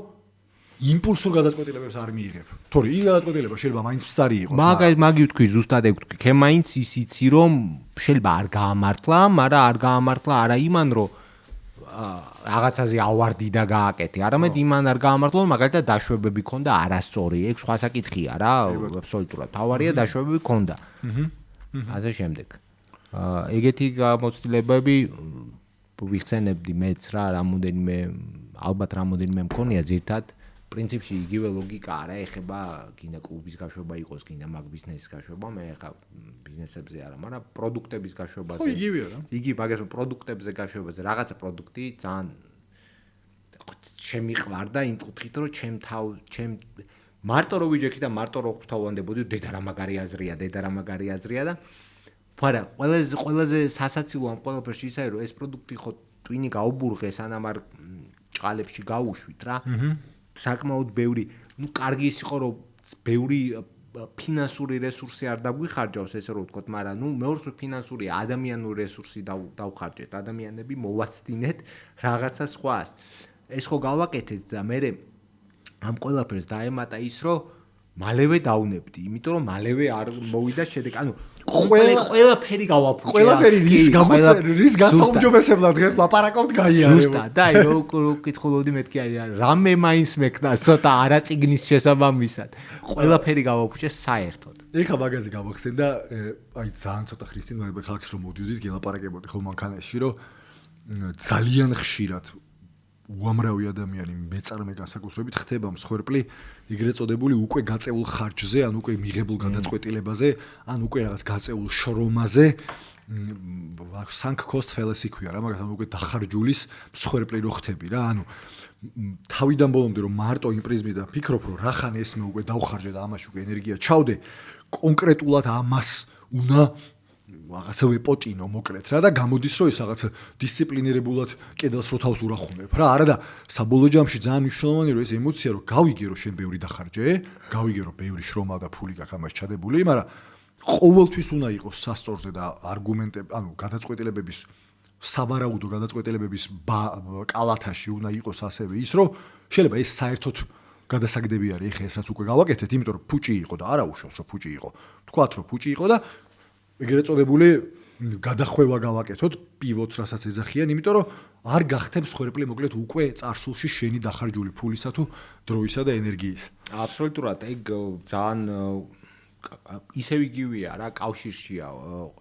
იმპულსურ გადაწყვეტილებებს არ მიიღებ. თორე ის გადაწყვეტილება შეიძლება მაინც ფსტარი იყოს. მაგი ვთქვი, ზუსტად ეგ ვთქვი. ხე მაინც ის იცი რომ შეიძლება არ გაამართლა, მაგრამ არ გაამართლა არა იმან რომ რაღაცაზე ავარდი და გააკეთე. არამედ იმან არ გაამართლა, რომ მაგალითად დაშვებები ქონდა არასწორი. ეგ სხვა საკითხია რა, აბსოლუტურად. თავარია დაშვებები ქონდა. ასე შემდეგ. ეგეთი გამოცდილებები ვიხსენებდი მეც რა, ალბათ რამოდენიმე მქონია ზირთად. პრინციპში იგივე ლოგიკა არა, ეხება გინდა კლუბის გაშვება იყოს, გინდა მაგ ბიზნესის გაშვება, მე ხა ბიზნესებზე არა, მაგრამ პროდუქტების გაშვებაზე. ხო, იგივეა რა. იგი მაგას პროდუქტებზე გაშვებაზე, რაღაცა პროდუქტი ძალიან შემიყვარდა იმ კუთხით, რომ ჩემ მარტო რო ვიჯექი და მარტო რო ხვთავანდებოდი, დედა რა მაგარი აზრია და მაგრამ ყველაზე სასაცილო ამ ყველაფერში ისაა, რომ ეს პროდუქტი ხო ტვინი გაუბურღეს, ანამ არ ჭყალებში გაუშვით რა. საკმაოდ ბევრი, კარგი ის იყო, რომ ბევრი ფინანსური რესურსი არ დაგვიხარჯავს, ესე რომ ვთქვათ, მაგრამ მეორე ფინანსური ადამიანური რესურსი დავხარჯეთ, ადამიანები მოვაცდინეთ რაღაცა სხვას. ეს ხო გავაკეთეთ და მე ამ ყველაფერს დაემატა ის, რომ მალევე დავნებდი, იმიტომ რომ მალევე არ მოვიდა შედეგი. ანუ ყველაფერი გავაფუჭე. ყველაფერი რის გასაუმჯობესებლად დღეს ლაპარაკობთ გაიარებ. ზუსტად, და რო კითხულობდი მეთქი რამე მაინც მექნას ცოტა არაწიგნის შესაბამისად. ყველაფერი გავაფუჭე საერთოდ. ეხა მაგაზე გავახსენდა, აი ძალიან ცოტა ხნის წინ მე ხალხს რომ მოდიოდით, გელაპარაკებოდი ხო მანქანაში, რომ ძალიან ხშირად უამრავი ადამიანი მეწარმე განსაკუთრებით ხდება მსხვერპლი ეგრეთ წოდებული უკვე გაწეულ ხარჯზე, ან უკვე მიღებულ გადაწყვეტილებაზე, ან უკვე რაღაც გაწეულ შრომაზე, sunk cost fallacy ქვია რა, მაგას ანუ უკვე დახარჯულის მსხვერპლი რო ხდები რა, ანუ თავიდან ბოლომდე რომ მარტო იმ პრიზმიდან ფიქრობ, რომ რახან ეს მე უკვე დავხარჯე და ამაში უკვე ენერგია ჩავდე, კონკრეტულად ამას უნდა რაღაცა ვეპოტინო მოკლედ რა და გამოდის რომ ეს რაღაცა დისციპლინირებულად კედელს რო თავს ურახუნებ რა არა და საბოლოო ჯამში ძალიან მნიშვნელოვანია რომ ეს ემოცია რომ გავიგე რომ შენ ბევრი დახარჯე, გავიგე რომ ბევრი შრომა და ფული გაქვს ამაში ჩადებული, მაგრამ ყოველთვის უნდა იყოს სასწორზე და არგუმენტები, ანუ გადაწყვეტილებების სავარაუდო გადაწყვეტილებების კალათაში უნდა იყოს ასევე ის რომ შეიძლება ეს საერთოდ გადასაგდები არის ეხა ეს რაც უკვე გავაკეთეთ, იმიტომ რომ ფუჭი იყო და არა უშავს რომ ფუჭი იყო. თქვათ რომ ფუჭი იყო და ეგრეთ წოდებული გადახვევა გავაკეთოთ პივოტს რასაც ეძახიან, იმიტომ რომ არ გახდებს ხერპლი მოკლედ უკვე წარსულში შენი დახარჯული ფულისა თუ დროისა და ენერგიის. აბსოლუტურად, ეგ ძალიან ისევ იგივეა რა, კავშირშია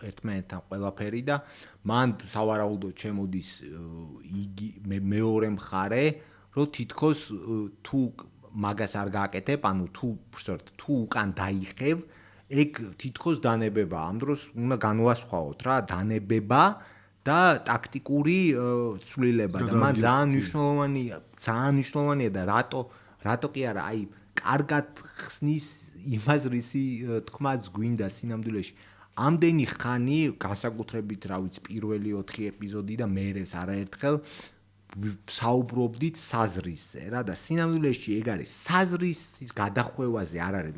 ერთმანეთთან ყველაფერი და მან სავარაუდოდ შემოდის მეორე მხარე, რომ თითქოს თუ მაგას არ გააკეთებ, ანუ თუ უკან დაიხევ, ეგ თითქოს დანებება. ამ დროს უნდა განვასხვაოთ რა, დანებება და ტაქტიკური ცვლილება და მან ძალიან მნიშვნელოვანია და რატო კი არა, აი კარგად ხსნის იმას რისი თქმაც გვინდა სინამდვილეში. ამდენი ხანი განსაკუთრებით, რა ვიცი, პირველი 4 ეპიზოდი და მერეს არაერთხელ საუბრობდით საზრისზე რა და სინამდვილეში ეგ არის საზრისის გადახვევაზე არ არის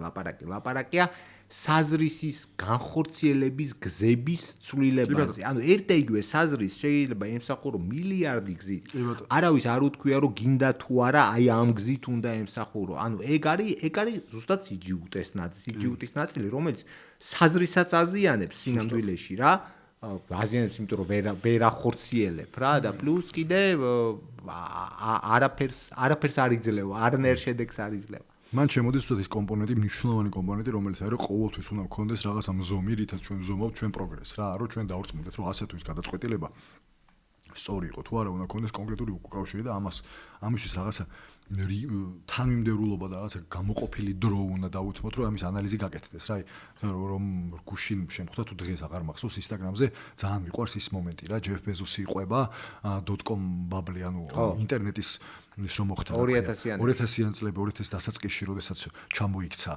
ლაპარაკია საზრისის განხორციელების გზების ცვლილებაზე. ანუ ერთ და იგივე საზრის შეიძლება ემსახურო მილიარდი გზით. არავის არ უთქვია რომ გინდა თუ არა აი ამ გზით უნდა ემსახურო. ანუ ეგ არის ზუსტად სიჯიუტის ნაწილი, რომელიც საზრისაც აზიანებს სინამდვილეში რა. აზიანებს, იმიტომ რომ ვერ ახორციელებ რა და პლუს კიდე არაფერს არ იძლევა, არნაირ შედეგს არ იძლევა. მან შემოდის უბრალოდ ის კომპონენტი, მნიშვნელოვანი კომპონენტი, რომელიც არის რომ ყოველთვის უნდა გქონდეს რაღაცა მზომი, რითაც ჩვენ ვზომავთ ჩვენ პროგრესს რა, რომ ჩვენ დავრწმუნდეთ, რომ ასე თუ ის გადაწყვეტილება სწორი იყო თუ არა, უნდა გქონდეს კონკრეტული უკავშირი და ამისთვის რაღაცა თანმიმდევრულობა და რაღაცა გამოყოფილი დრო უნდა დაუთმოთ, რომ ამის ანალიზი გაკეთდეს რა. რომ გუშინ შემხვდა თუ დღეს აღარ მახსოვს Instagram-ზე ძალიან მიყვარს ის მომენტი რა, Jeff Bezos-ი იყვება .com ბაბლი, ანუ ინტერნეტის ის რომ მოხდა 2000-იან წლები 2000 დასაწყისში, როდესაც ჩამოიქცა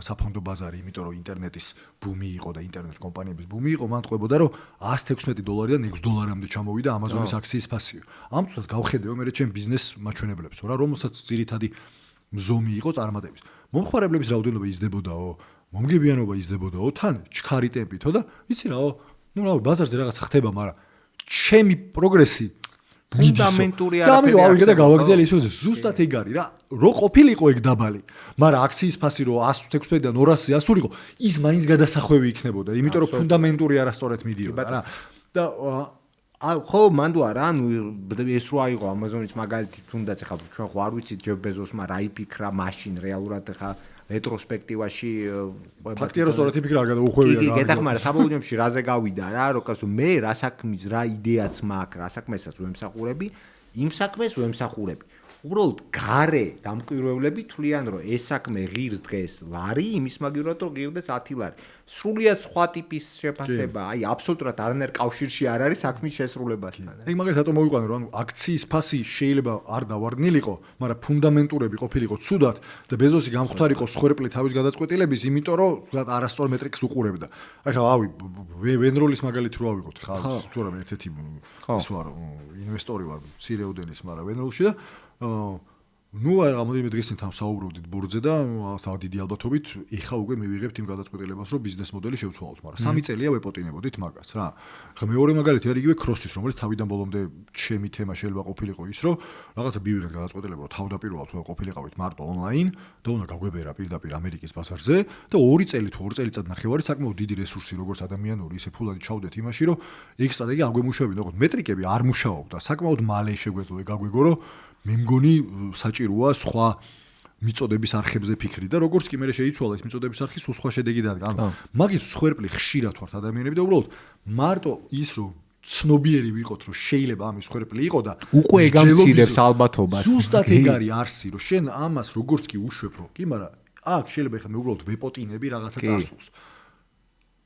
საფონდო ბაზარი, იმიტომ რომ ინტერნეტის ბუმი იყო და ინტერნეტ კომპანიების ბუმი იყო, მან ტყვებოდა რომ $116-დან $6-მდე ჩამოვიდა Amazon-ის აქციის ფასი. ამ წუთას გავხედეო მე ჩემ ბიზნეს მაჩვენებლებს, რა რომელსაც ძირითადი მზომი იყო წარმატების. მომხმარებლების რაოდენობა იზრდებოდაო, მომგებიანობა იზრდებოდაო, თან ჩქარი ტემპითო და ვიცი რაო, ბაზარზე რაღაც ხდება, მაგრამ ჩემი პროგრესი ფუნდამენტური არაფერი არ ხდება. და გავაგზავნე ისოზე, ზუსტად ეგ არის რა, რო ყოფილიყო ეგ დაბალი, მაგრამ აქციის ფასი რო 116-დან 200-ზე ასულიყო, ის მაინც გადასახვევი იქნებოდა, იმიტომ რომ ფუნდამენტური არასწორად მიდიოდა რა. და ხო, მანდ არა, ანუ ეს რო აიღო Amazon-ის მაგალითი, თუნდაც ახლა ჩვენ ხო არ ვიცით Jeff Bezos-მა რა იფიქრა მაშინ რეალურად ახლა რეტროსპექტივაში ფაქტია რომ სწორად იფიქრა არ გადაუხვევია რა. კი, გეტყვი, საბოლოო ჯამში რაზე გავიდა რა, რომ კაცო მე რა საქმის რა იდეაც მაქვს, რა საქმესაც ვემსახურები, იმ საქმეს ვემსახურები. უბრალოდ გარე დამკვირვებლები თვლიან რომ ეს საქმე ღირს დღეს ლარი, იმის მაგივრად რომ ღირდეს 10 ლარი. სრულიად სხვა ტიპის შეფასება, აი აბსოლუტურად არანაირ კავშირში არ არის საქმის შესრულებასთან. ეგ მაგალითად რატომ მოვიყვანე, რომ ანუ აქციის ფასი შეიძლება არ დავარდნილიყო, მაგრამ ფუნდამენტურები ყოფილიყო ცუდად და ბეზოსი გამختارიყო სხერპლი თავის გადაწყვეტილების, იმიტომ რომ არასწორ მეტრიკს უყურებდა. ახლა ავი ვენროლის მაგალითი რო ავიღოთ, ხა თუ არა ერთ-ერთი ის ვარ ინვესტორი ვარ, ცირეოდენის, მაგრამ ვენროლში და ნუ არა გამოდიმე დღესით ამ საუბრობდით ბორძზე და დიდი ალბათობით ეხა უკვე მივიღებთ იმ გადაწყვეტილებას, რომ ბიზნეს მოდელი შევცვალოთ, მაგრამ 3 წელია ვეპოტინებოდით მაგას რა. ხა მეორე მაგალითი არის იგივე Cross-ის, რომელიც თავიდან ბოლომდე ჩემი თემა შეიძლება ყოფილიყო ის, რომ რაღაცა მივიღეთ გადაწყვეტილება, რომ თავდაპირველად უნდა ყოფილიყავით მარტო ონლაინ და უნდა გაგვებერა პირდაპირ ამერიკის ბაზარზე და 2 წელი თუ 2 წელიწად ნახევარი საკმაოდ დიდი რესურსი როგორც ადამიანური, ისე ფულადი ჩავდეთ იმაში, რომ ეგ სტრატეგია არ გვემუშავებინა, ოღონდ მეტრიკები არ მუშაობდა, საკმაოდ მალე შეგვეძლო გაგვიგო, რომ მე მგონი საჭიროა სხვა მიწოდების არხებზე ფიქრი და როგორც კი მე შეიცვალა ის მიწოდების არხი სხვა შედეგი დადგა. ანუ მაგით სხერპლი ხშირად ვართ ადამიანები და უბრალოდ მარტო ის რომ ცნობიერი ვიყოთ რომ შეიძლება ამის სხერპლი იყო და უკვე ეგამცირებს ალბათობას. ზუსტად ეგ არის არსი რომ შენ ამას როგორც კი უშვებ რომ კი, მაგრამ აქ შეიძლება ხა მე უბრალოდ ვეპოტინები რაღაცა წარსულს.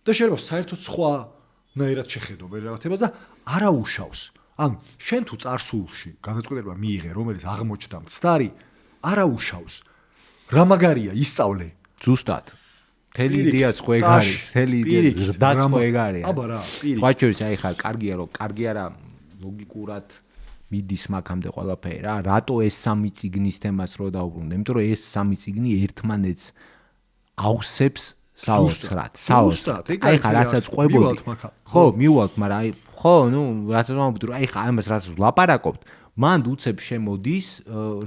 და შეიძლება საერთოდ სხვანაირად შეხედო მე რაღაცებას და არა უშავს. ან შენ თუ წარსულში გადაწყვეტილება მიიღე, რომელიც აღმოჩნდა მცდარი, არა უშავს. რა მაგარია ისწავლე ზუსტად. მთელი იდეაც ხო ეგ არის, მთელი იდეა ზრდაც ხო ეგ არის. აბა რა, პირიქით. ვაჭროს აი ხა კარგია რომ კარგი არა ლოგიკურად მიდის მაგამდე ყველაფერი რა. რატო ეს 3 წიგნის თემას რო დავბრუნდე? იმიტომ რომ ეს 3 წიგნი ერთმანეთს ავსებს საოცრად. აი ხა რასაც ყვებოდი. ხო, მივალთ, მაგრამ აი ხო, ნუ რასაც ვამბობთ, რომ აი ხა ამას რასაც ვლაპარაკობთ, მანდ უცებ შემოდის,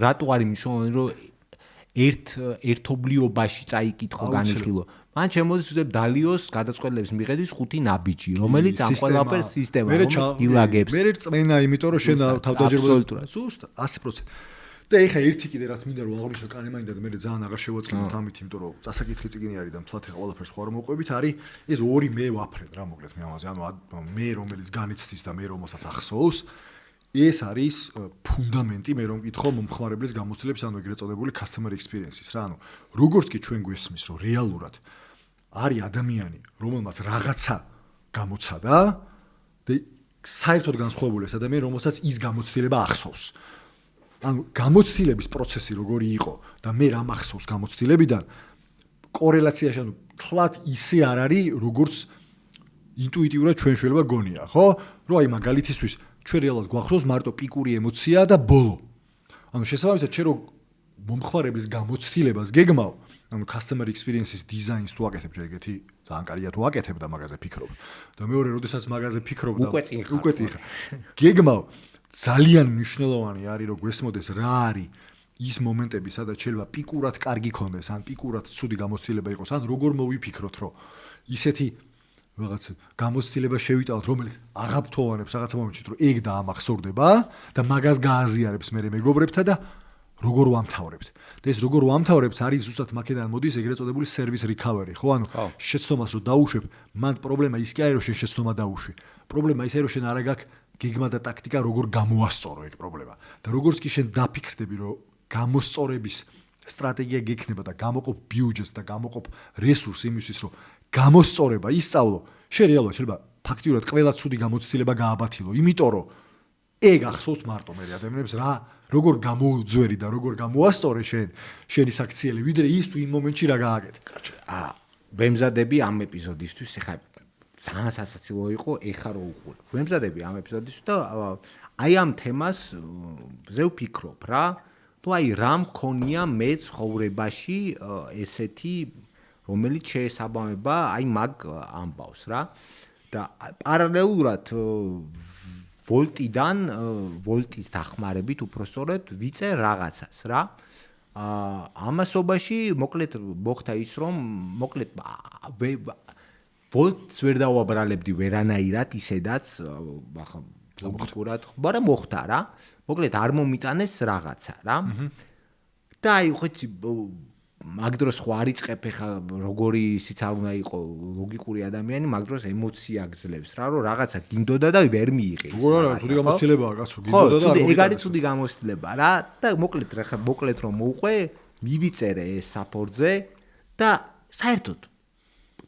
რატო არის მნიშვნელოვანი, რომ ერთობლიობაში წაიკითხო განიხილო. მან შემოდის უცებ დალიოს გადაწყვეტილების მიხედვის 5 ნაბიჯი, რომელიც ამ ყველაფერს სისტემა ილაგებს. მე რწმენა, იმიტომ რომ შენ თავდაჯერებულად ზუსტად 100%. და ეხა ერთი კიდე რაც მინდა რომ აღნიშნო კანემაინდა და მე ძალიან აღარ შევაწყინოთ ამით, იმიტომ რომ წასაკითხი წიგნი არის და მთლად ეხა ყველაფერს ხო არ მოვყვებით, არის ეს ორი მე ვაფრენ რა მოკლედ მე ამაზე, ანუ მე რომელიც განიცდის და მე რომელსაც ახსოვს, ეს არის ფუნდამენტი, მე რომ მკითხო მომხმარებლის გამოცდილების, ანუ ეგრეთ წოდებული customer experience-ის რა, ანუ როგორც კი ჩვენ გვესმის, რომ რეალურად არის ადამიანი, რომელმაც რაღაცა გამოცადა და საერთოდ განსხვავებული ეს ადამიანი, რომელსაც ის გამოცდილება ახსოვს. ანუ გამოცდილების პროცესი როგორი იყო და მე რა მახსოვს გამოცდილებიდან კორელაციაში, ანუ თლად ისე არ არის, როგორც ინტუიტიურად ჩვენ შეიძლება გონია, ხო? რომ აი მაგალითისთვის ჩვენ რეალურად გვახსოვს მარტო პიკური ემოცია და ბოლო. ანუ შესაბამისად ჩვენ რო მომხმარებლის გამოცდილებას გეგმავ, ანუ customer experience-ის design-ს თუ აკეთებ ჯერ ეგეთი ძალიან კარგია თუ აკეთებ და მაგაზე ფიქრობ. და მეორე, როდესაც მაგაზე ფიქრობ და უკვე წიხარ. გეგმავ ძალიან მნიშვნელოვანი არის რომ გვესმოდეს რა არის ის მომენტები, სადაც შეიძლება პიკურად კარგი ქონდეს, ან პიკურად ცუდი გამოცდილება იყოს, ან როგორ მოვიფიქროთ, რომ ისეთი რაღაც გამოცდილება შევიტანოთ, რომელიც აღაფრთოვანებს რაღაცა მომენტში, რომ ეგ დაამახსოვრდება და მაგას გააზიარებს მე მეგობრებთან და როგორ ვამთავრებთ. და ეს როგორ ვამთავრებთ არის ზუსტად მაქედან მოდის ეგრეთ წოდებული service recovery, ხო? ანუ შეცდომას რო დაუშვებ, მან პრობლემა ის კი არის, რომ შენ შეცდომა დაუშვი. პრობლემა ის არის, რომ შენ არ აგაქვს გეგმა და ტაქტიკა როგორ გამოასწორო ეგ პრობლემა. და როგორც კი შენ დაფიქრდები, რომ გამოსწორების სტრატეგია გექნება და გამოყოფ ბიუჯეტს და გამოყოფ რესურს იმისთვის, რომ გამოსწორება ისწავლო, შენ რეალურად შეიძლება ფაქტიურად ყველა ცუდი გამოცდილება გააბათილო, იმიტომ რომ ეგ ახსოვს მარტო მე ადამიანებს რა როგორ გამოუძვერი და როგორ გამოასწორე შენი საქციელი, ვიდრე ის თუ იმ მომენტში რა გააკეთე. ვემზადები ამ ეპიზოდისთვის, ეხლა ძალიან სასაცილო იყო, ეხლა რო უყურებ. ვემზადები ამ ეპიზოდისთვის და აი ამ თემას ზე ვფიქრობ რა. თუ აი რა მქონია მე ცხოვრებაში ესეთი რომელიც შეესაბამება აი მაგ ამბავს რა. და პარალელურად ვოლტის დახმარებით უпростоრად ვიწერ რაღაცას რა. ამასობაში მოკლედ მოხდა ის რომ მოკლედ ვოლტს ვერ დავაბრალებდი ვერანაირად ისედაც ახლა ლოგიკურად მაგრამ მოხდა რა. მოკლედ არ მომიტანეს რაღაცა რა. და აი ხოიცი მაგ დროს ხო არ იწყებ ხა როგორი ისიც არ უნდა იყო ლოგიკური ადამიანი, მაგ დროს ემოცია გძლევს რა, რომ რაღაცა გინდოდა და ვერ მიიღეს. როგორ არა, ცუდი გამოცდილებაა კაცო, გინდოდა და ეგ არის ცუდი გამოცდილება რა და მოკლედ რომ მოუყვე, მივიწერე ეს საფორძე და საერთოდ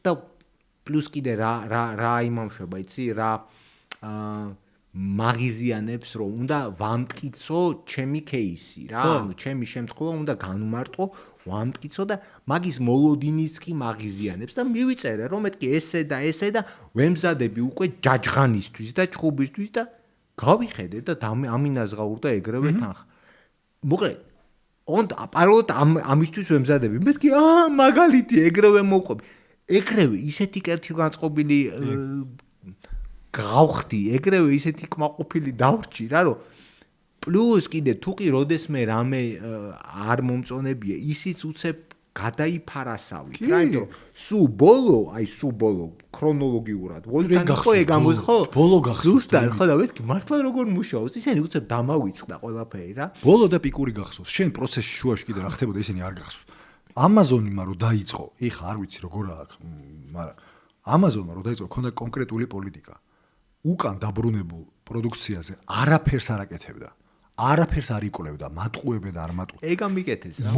და პლუს კიდე რა იმამშვება, იცი, რა მაგიზიანებს რომ უნდა ვამტკიცო ჩემი кейსი რა, ანუ ჩემი შემთხვევა უნდა განვმარტყო, ვამტკიცო და მაგის მოლოდინიც კი მაგიზიანებს და მივიწერე რომ მეთქი ესე და ვემზადები უკვე ჯაჯღანისთვის და ჭხუბისთვის და გავიხედე და ამინაზღაურდა ეგრევე თანხა. მოკლედ პარალელურად ამისთვის ვემზადები. მეთქი მაგალითი ეგრევე მოვყვები. ეგრევე ისეთი კეთილგანწყობილი გავხდი, ეგრევე ისეთი კმაყოფილი დავრჩი რა, რომ პლუს კიდე თუ კი როდესმე რამე არ მომწონებია, ისიც უცებ გადაიფარასავით, რა, იმიტომ სულ ბოლო ქრონოლოგიურად. ვოლტან ხო ეგ ამოს ხო? ბოლო გახსოვს. ზუსტად ხო და მეთქი მართლა როგორ მუშაობს, ისინი უცებ დამავიწყდა ყველაფერი რა. ბოლო და პიკური გახსოვს. შენ პროცესში შუაში კიდე რა ხდებოდა, ისინი არ გახსოვს. ამაზონმა რო დაიწყო, ეხა არ ვიცი როგორ აქვს, მაგრამ ამაზონმა რო დაიწყო, ქონდა კონკრეტული პოლიტიკა. უკან დაბრუნებულ პროდუქციაზე არაფერს არ აკეთებდა. არაფერს არ იკვლევდა, მატყუებდა და არ მატყუებდა. ეგ ამიკეთეს რა.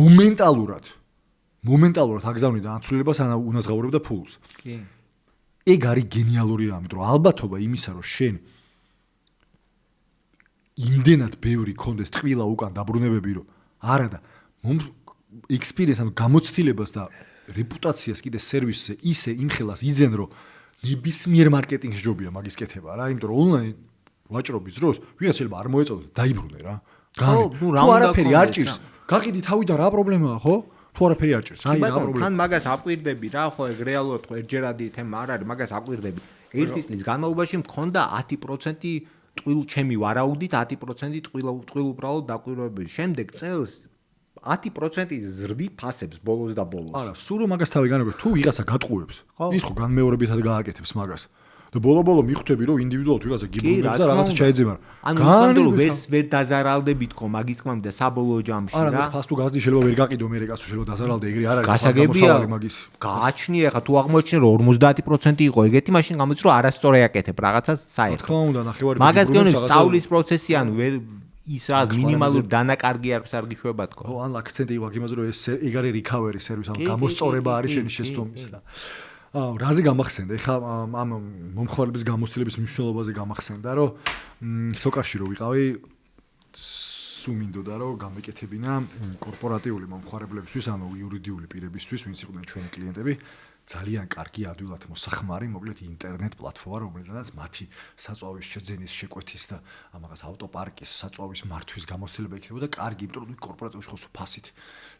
მომენტალურად აგზავნიდა ანცვლელებას, უნაზღაურებდა ფულს. კი. ეგ არის გენიალური რამე, რომ ალბათობა იმისა, რომ შენ იმდენად ბევრი კონდეს ტყილა უკან დაბრუნებები, რომ არა და experience ანუ გამოცდილებას და რეპუტაციას კიდე სერვისზე ისე იმხელას იძენ, რომ ნებისმიერ მარკეტინგის ჯობია მაგის კეთება რა, იმიტომ რომ ონლაინ ვაჭრობის დროს ვიღაც შეიძლება არ მოეწოდოს, დაიბრუნე რა. თუ არაფერი არ ჭირს, გაყიდი თავიდან რა პრობლემაა, ხო? თუ არაფერი არ ჭირს, აი რა პრობლემა. თან მაგას აკვირდები რა, ხო ეგ რეალურად ხო ერთჯერადი თემა არ არის, მაგას აკვირდები. ერთი წლის განმავლობაში მქონდა 10% ტყილ ჩემი ვარაუდით 10% ტყილ უბრალოდ დაკვირვებები. შემდეგ წელს 10% ზრდი ფასებს ბოლოს და ბოლოს. არა, სულ რომ მაგას თავი განაგებს, თუ ვიღაცა გატყუებს, ის ხო განმეორებითად გააკეთებს მაგას. და ბოლო მიხვდები რომ ინდივიდუალურად ვიღაცა გიბრუნებს და რაღაცა ჩაეძება. ანუ სკანდალო ვერ დაზარალდებით ხო მაგის თქმით და საბოლოო ჯამში რა. არა, ფას თუ გაზდი შეიძლება ვერ გაყიდო, მე კაცო შეიძლება დაზარალდე, ეგრე არ არის. გასაგებია მაგის. გააჩნია ხა თუ აღმოჩნდა რომ 50% იყო ეგეთი, მაშინ გამოდის რომ არასწორი აკეთებ რაღაცას საერთოდ. თქმა უნდა, ნახევარი მაგას გონებს სწავლის პროცესი ანუ ვერ ის რა მინიმალური დანაკარგი არ გიშვება თქო. ხო, ან აქცენტი იყო იმაზე რომ ეს ეგ არის recovery service, ანუ გამოსწორება არის შენი შეცდომის რა. რაზე გამახსენდა? ეხა ამ მომხმარების გამოცდილების მნიშვნელობაზე გამახსენდა, რომ სოკარში რო ვიყავი, სულ მინდოდა რომ გამეკეთებინა კორპორატიული მომხმარებლებისთვის, ანუ იურიდიული პირებისთვის, ვინც იყვნენ ჩვენი კლიენტები, ძალიან კარგი ადვილად მოსახმარი, მოკლედ ინტერნეტ პლატფორმა, რომელზედაც მათი საწვავის შეძენის, შეკვეთის და ამაღას ავტოპარკის საწვავის მართვის გამოცდილება იქნებოდა კარგი, იმიტომ რომ კორპორატიაში ხო ფასით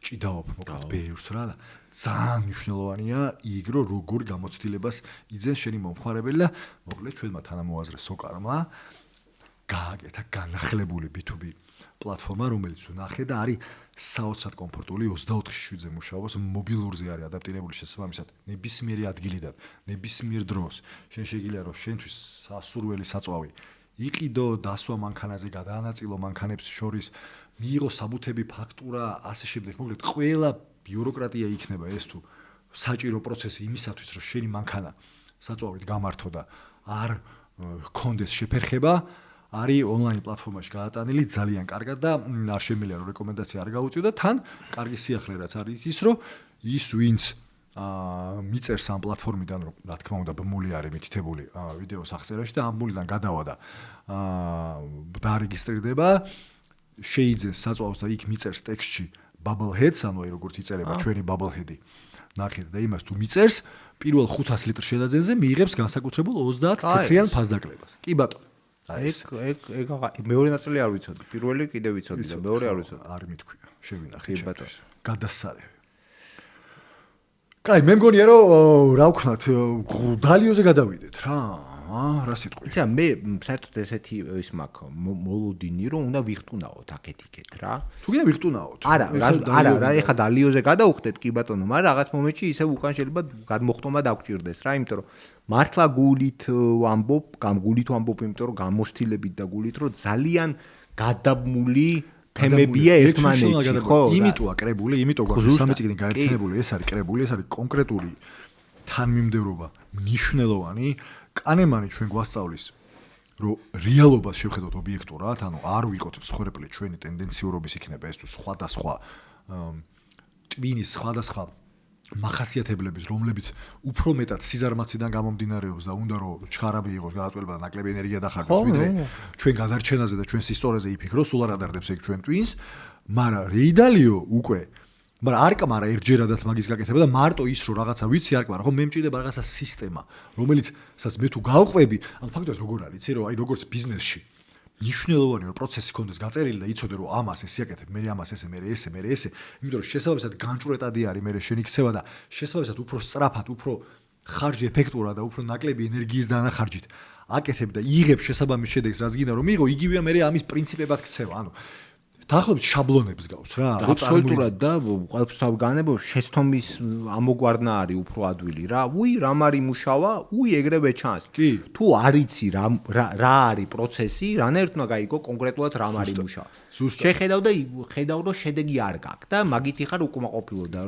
ჭიდაობ, მოკლედ ბეირს რა და ძალიან მნიშვნელოვანია იგრო როგორ გამოცდილებას იძენს შენი მომხმარებელი და მოკლედ ჩვენმა თანამოაზრე სოკარმა გააკეთა განახლებული B2B პლატფორმა, რომელიც ვნახე და არის საოცრად კომფორტული 24/7-ზე მუშაობს, მობილურზე არის ადაპტირებული შესაბამისად ნებისმიერი ადგილიდან, ნებისმიერ დროს. შენ შეგიძლია რომ შენთვის სასურველი საწვავი იყიდო, დასვა მანქანაზე, გადაანაწილო მანქანებს შორის, მიიღო საბუთები, ფაქტურა, ასე შემდეგ. მოკლედ ყველა ბიუროკრატია იქნება ეს თუ საჭირო პროცესი იმისათვის, რომ შენი მანქანა საწვავით გამართო და არ გქონდეს შეფერხება. არის ონლაინ პლატფორმაში გაატანილი ძალიან კარგად და არ შემიძლია რომ რეკომენდაცია არ გაუწიო და თან კარგი სიახლე რაც არის ის რომ ის ვინც მიწერს ამ პლატფორმიდან რომ რა თქმა უნდა ბმული არის მითითებული ვიდეოს აღწერაში და ამ ბმულიდან გადავა და დაარეგისტრირდება შეიძენს საწვავს და იქ მიწერს ტექსტში bubbleheads ანუ აი როგორც იწერება ჩვენი bubblehead-ი ნახეთ და იმას თუ მიწერს პირველ 500 ლიტრ შედაძენზე მიიღებს განსაკუთრებულ 30 თეთრიან ფასდაკლებას კი ბატონო ეგ მეორე ნაწილი არ ვიცოდი. პირველი კიდე ვიცოდი და მეორე არ ვიცოდი. არ მithქვია. შევინახე ჩემთვის. გადასარევი. კაი, მე მგონია რომ რა ვქნათ, დალიოზე გადავიდეთ რა. რა სიტყვი? იცი, მე საერთოდ ესეთი ის მაქვს მოლოდინი რომ უნდა ვიხტუნაოთ აქეთ-იქეთ რა. თუ გინდა ვიხტუნაოთ. არა, ეხა დალიოზე გადავხდეთ კი ბატონო, მაგრამ რაღაც მომენტში ისევ უკან შეიძლება გადმოხტომა დაგჭირდეს რა, იმიტომ რომ მართლა გულით ვამბობ, იმიტომ რომ გამოსtildeებით და გულით რომ ძალიან გადაბმული თემებია ერთმანეთში, ხო? იმიტოა კრებული, იმიტომ გვაქვს სამი წიგნი გაერთიანებული, ეს არის კრებული, ეს არის კონკრეტული თანმიმდევრობა, მნიშვნელოვანი კანემანი ჩვენ გვასწავლის, რომ რეალობას შევხედოთ ობიექტურად, ანუ არ ვიყოთ მსხვერპლი ჩვენი ტენდენციურობის იქნება ეს თუ სხვადასხვა ტვინის სხვადასხვა მახასიათებლების, რომლებიც უფრო მეტად სიზარმაციდან გამომდინარეობს და უნდა რომ ჩხარაბი იყოს, გადაწყვეტილება და ნაკლები ენერგია დახარჯოს, ვიდრე ჩვენ გადარჩენაზე და ჩვენ სისტორეზე იფიქროს, სულ არ ადარდებს ეგ ჩვენ ტვინს, მაგრამ რეიდალიო უკვე მაგრამ არკმარა ერთჯერადაც მაგის გაკეთება და მარტო ის რომ რაღაცა ვიცი არკმარა ხო მე მჭირდება რაღაცა სისტემა რომელიცაც მე თუ გავყვები ანუ ფაქტობრივად როგორ არის იცი რომ აი როგორც ბიზნესში მნიშვნელოვანია რომ პროცესი კონდეს გაწერილი და იცოდე რომ ამას ეს იაკეთებ მე ამას ესე მე ესე იმიტომ რომ შესაბამისად განჭვრეტადი არის მე შენი ქცევა და შესაბამისად უფრო სწრაფად უფრო ხარჯი ეფექტურად და უფრო ნაკლები ენერგიის დანახარჯით აკეთებ და იღებ შესაბამის შედეგს რაც გინდა რომ მიიღო იგივეა მე ამის პრინციპებად ქცევა ანუ დაახლოებით შაბლონებს გავს რა. აბსოლუტურად და ყველაფერს თავგანებო შეცდომის ამოგვარნა არის უფრო ადვილი რა. რამ არის მუშავა, ეგრევე ჩანს. თუ არ იცი რა არის პროცესი, რანაირად უნდა გაიგო კონკრეტულად რამ არის მუშავა. შეხედავ და ხედავ რომ შედეგი არ გაქვს და მაგით ხარ უკმაყოფილო და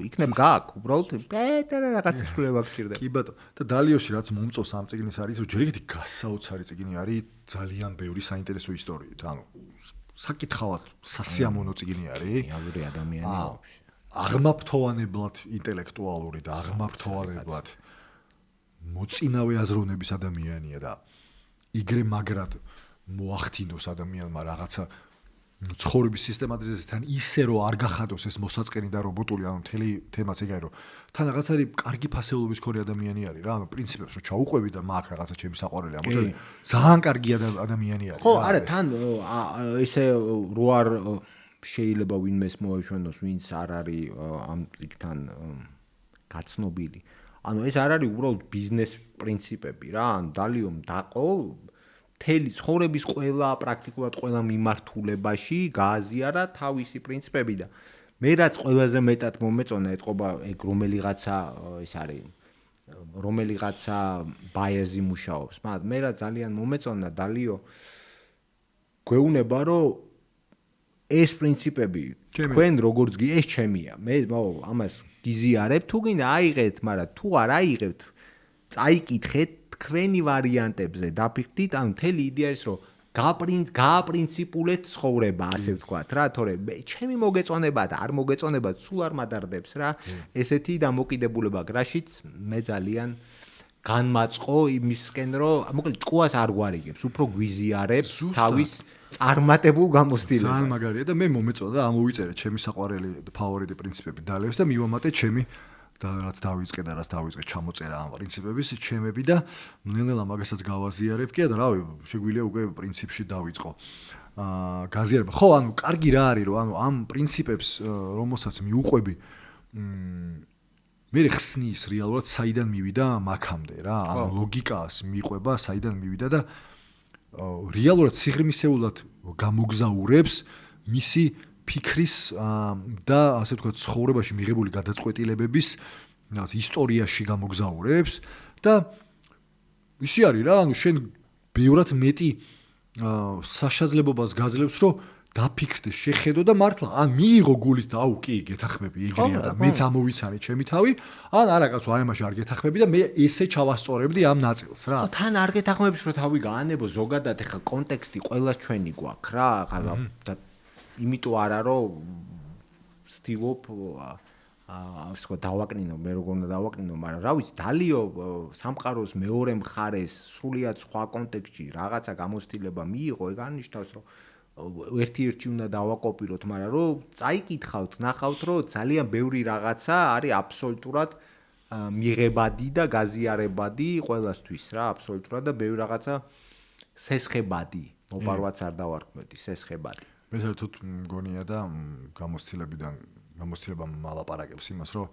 იქნებ გაქვს უბრალოდ პეტერა რაღაცა სულება გჭირდება. კი ბატონო. და დალიოში რაც მომწონს ამ წიგნის არის რომ ჯერ ერთი გასაოცარი წიგნი არის ძალიან ბევრი საინტერესო ისტორიით. ანუ საკითხავად სასიამოვნო წიგნი არის. რეალური ადამიანია. აღმაფრთოვანებლად ინტელექტუალური და აღმაფრთოვანებლად მოწინავე აზროვნების ადამიანია და იგრე მაგრად მოახდინოს ადამიანმა რაღაცა ცხოვრების სისტემატიზაციასთან ისე რომ არ გახადოს ეს მოსაწყენი და რობოტული ანუ მთელი თემაც ეგ არის რომ თან რაღაც არის კარგი ფასეულობის მქონე ადამიანი არის რა ანუ პრინციპებს რომ ჩაუყვები და მაგ რაღაცა ჩემი საყვარელი ამოწევი ძალიან კარგი ადამიანი არის ხო არა თან ისე რო არ შეიძლება ვინმეს მოეშვენოს ვინც არ არის ამ წიგნთან გაცნობილი ანუ ეს არ არის უბრალოდ ბიზნეს პრინციპები რა ან დალიომ დაყო მთელი ცხოვრების ყველა პრაქტიკულად ყველა მიმართულებაში გააზიარა თავისი პრინციპები და მე რაც ყველაზე მეტად მომეწონა ეთყობა ეგ რომელიღაცა ეს არის რომელიღაცა ბაიაზი მუშაობს მაგრამ მე რა ძალიან მომეწონა დალიო გვეუბნება რომ ეს პრინციპები თქვენ როგორც ეს ჩემია მე ამას გიზიარებ თუ გინდა აიღეთ მაგრამ თუ არ აიღებთ წაიკითხეთ თქვენი ვარიანტებზე დაფიქრდით, ანუ მთელი იდეა ის რომ გააპრინციპულეთ ცხოვრება, ასე ვთქვათ რა, თორე ჩემი მოგეწონება და არ მოგეწონება სულ არ მადარდებს რა. ესეთი დამოკიდებულება გრაშიც მე ძალიან განმაწყო იმისკენ რომ მოკლედ ჭკუას არ გვარიგებს, უფრო გვიზიარებს თავის წარმატებულ გამოცდილებას. ძალიან მაგარია და მე მომეწონა ამოვიწერე ჩემი საყვარელი ფავორიტი პრინციპები დალევს და მივამატე ჩემი და რაც დავიწყე და რაც დავიწყე ჩამოწერა ამ პრინციპების ჩემები და ნელ-ნელა მაგასაც გავაზიარებ კი და რავი შეგვიძლია უკვე პრინციპში დავიწყო გაზიარება ხო ანუ კარგი რა არის რომ ანუ ამ პრინციპებს რომელსაც მიუყვები მე ხსნის რეალურად საიდან მივიდა მაქამდე რა ანუ ლოგიკას მიყვება საიდან მივიდა და რეალურად სიღრმისეულად გამოგზაურებს მისი ფიქრის და ასე ვთქვათ ცხოვრებაში მიღებული გადაწყვეტილებების რაღაც ისტორიაში გამოგზაურებს და ისი არის რა ანუ შენ ბევრად მეტი საშაძლებობას გაძლევს რომ დაფიქრდე შეხედო და მართლა ან მიიღო გულით და აუ კი გეთახმები ეგრეა და მეც ამოვიცანი ჩემი თავი ან არა კაცო აი მაშინ არ გეთახმები და მე ესე ჩავასწორებდი ამ ნაწილს რა თან არ გეთახმებს რომ თავი გაანებო ზოგადად ეხა კონტექსტი ყოველას ჩვენი გვაქვს რა და იმიტომ არა რომ ვცდილობ ასე ვთქვათ დავაკნინო მე როგორ უნდა დავაკნინო მაგრამ რა ვიცი დალიო სამყაროს მეორე მხარეს სრულიად სხვა კონტექსტში რაღაცა გამოცდილება მიიღო ეგ არნიშნავს რომ ერთ-ერთი უნდა დავაკოპიროთ მაგრამ რომ წაიკითხავთ ნახავთ რომ ძალიან ბევრი რაღაცა არის აბსოლუტურად მიღებადი და გაზიარებადი ყველასთვის რა აბსოლუტურად და ბევრი რაღაცა სესხებადი მოპარვაც არ დავარქმევდი სესხებადი მე საერთოდ მგონია და გამოცდილება მალაპარაკებს იმას, რომ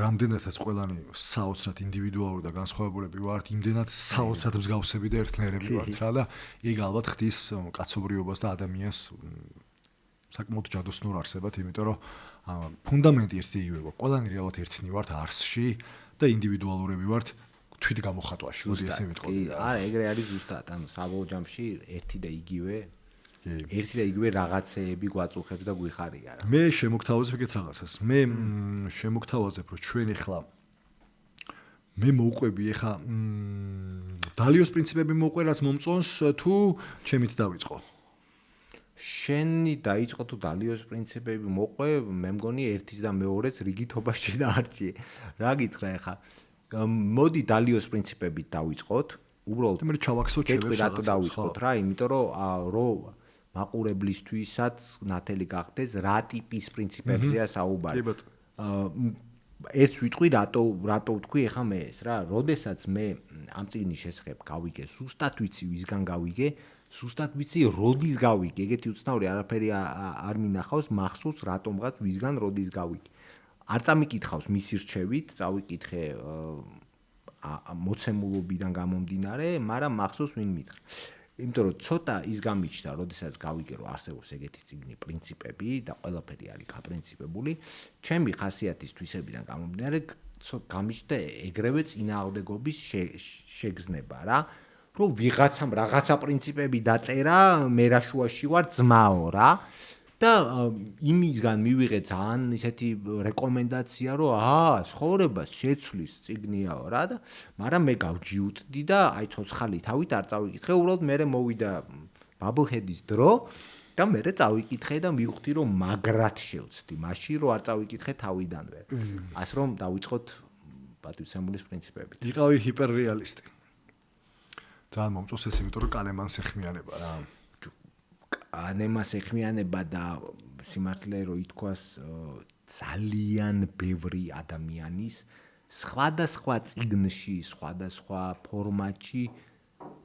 რამდენადაც ყველანი საოცრად ინდივიდუალური და განსხვავებულები ვართ, იმდენად საოცრად მსგავსები და ერთნაირები ვართ რა და ეგ ალბათ ხდის კაცობრიობას და ადამიანს საკმაოდ ჯადოსნურ არსებად, იმიტომ რომ ფუნდამენტი ერთი იგივეა. ყველანი რეალურად ერთნი ვართ არსში და ინდივიდუალურები ვართ თვით გამოხატვაში, მოდი ესე ვიტყოდი. არა, ეგრე არის ზუსტად, ანუ საბოლოო ჯამში ერთი და იგივე ერთი და იგივე რაღაცეები გვაწუხებს და გვიხარია რა. მე შემოგთავაზებ ეგეთ რაღაცას. მე შემოგთავაზებ, რომ ჩვენ ახლა მე მოვყვები ახლა დალიოს პრინციპები მოვყვე, რაც მომწონს თუ ჩემით დავიწყო. შენი დაიწყო თუ დალიოს პრინციპები მოყვე, მე მგონი ერთის და მეორეც რიგითობაში დაარჩიე. რა გითხრა ახლა? მოდი დალიოს პრინციპებით დავიწყოთ. უბრალოდ მე ჩავაქსოთ ჩემებს რატო დავიწყოთ რა, იმიტომ რომ მაყურებლისთვისაც ნათელი გახდეს რა ტიპის პრინციპებზეა საუბარი. ერთს ვიტყვი რატო ვთქვი ახლა მე ეს რა, როდესაც მე ამ წიგნის შესახებ გავიგე, ზუსტად ვიცი ვისგან გავიგე, ზუსტად ვიცი როდის გავიგე, ეგეთი უცნაური არაფერი არ მინახავს მახსოვს რატომღაც ვისგან როდის გავიგე. არ წამიკითხავს მისი რჩევით, წავიკითხე მოცემულობიდან გამომდინარე, მაგრამ მახსოვს ვინ მითხრა. იმიტომ რომ ცოტა ის გამიჩნდა, როდესაც გავიგე რომ არსებობს ეგეთი წიგნი პრინციპები და ყველაფერი არის გაპრინციპებული, ჩემი ხასიათის თვისებიდან გამომდინარე გამიჩნდა ეგრევე წინააღმდეგობის შეგრძნება რა, რომ ვიღაცამ რაღაცა პრინციპები დაწერა, მე რა შუაში ვარ ძმაო რა და იმისგან მივიღე ძალიან ისეთი რეკომენდაცია, რომ ცხოვრებას შეცვლის წიგნიაო რა და მაგრამ მე გავჯიუტდი და აი ცოცხალი თავით არ წავიკითხე, უბრალოდ მე მოვიდა ბაბლჰედის დრო და მე წავიკითხე და მივხვდი რომ მაგრად შევცდი, მაშინ რომ არ წავიკითხე თავიდანვე. ასე რომ დავიწყოთ პატივცემულის პრინციპებით. იყავი ჰიპერრეალისტი. ძალიან მომწონს ეს, იმიტომ რომ კანემანს ეხმიანება რა. კანემას ეხმიანება და სიმართლე რომ ითქვას ძალიან ბევრი ადამიანის სხვადასხვა წიგნში, სხვადასხვა ფორმატში,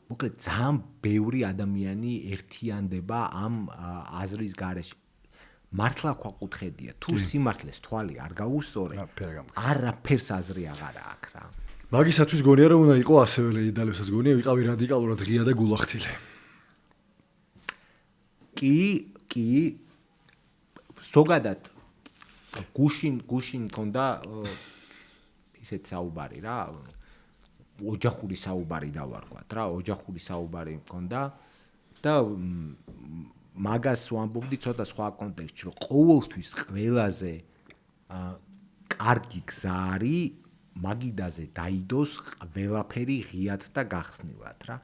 მოკლედ ძალიან ბევრი ადამიანი ერთიანდება ამ აზრის გარეშე. მართლა ქვაკუთხედია, თუ სიმართლეს თვალი არ გაუსწორე, არაფერს აზრი აღარ აქვს რა. მაგისათვის გონია რომ უნდა იყო ასევე ლეიდალევსაც გონია ვიყავი რადიკალურად ღია და გულახთილი. კი ზოგადად გუშინ მქონდა ისეთ საუბარი რა ოჯახური საუბარი დავარქვათ რა ოჯახური საუბარი მქონდა და მაგას ვამბობდი ცოტა სხვა კონტექსტში რომ ყოველთვის ყველაზე კარგი გზა არის მაგიდაზე დაიდოს ყველაფერი ღიად და გახსნილად რა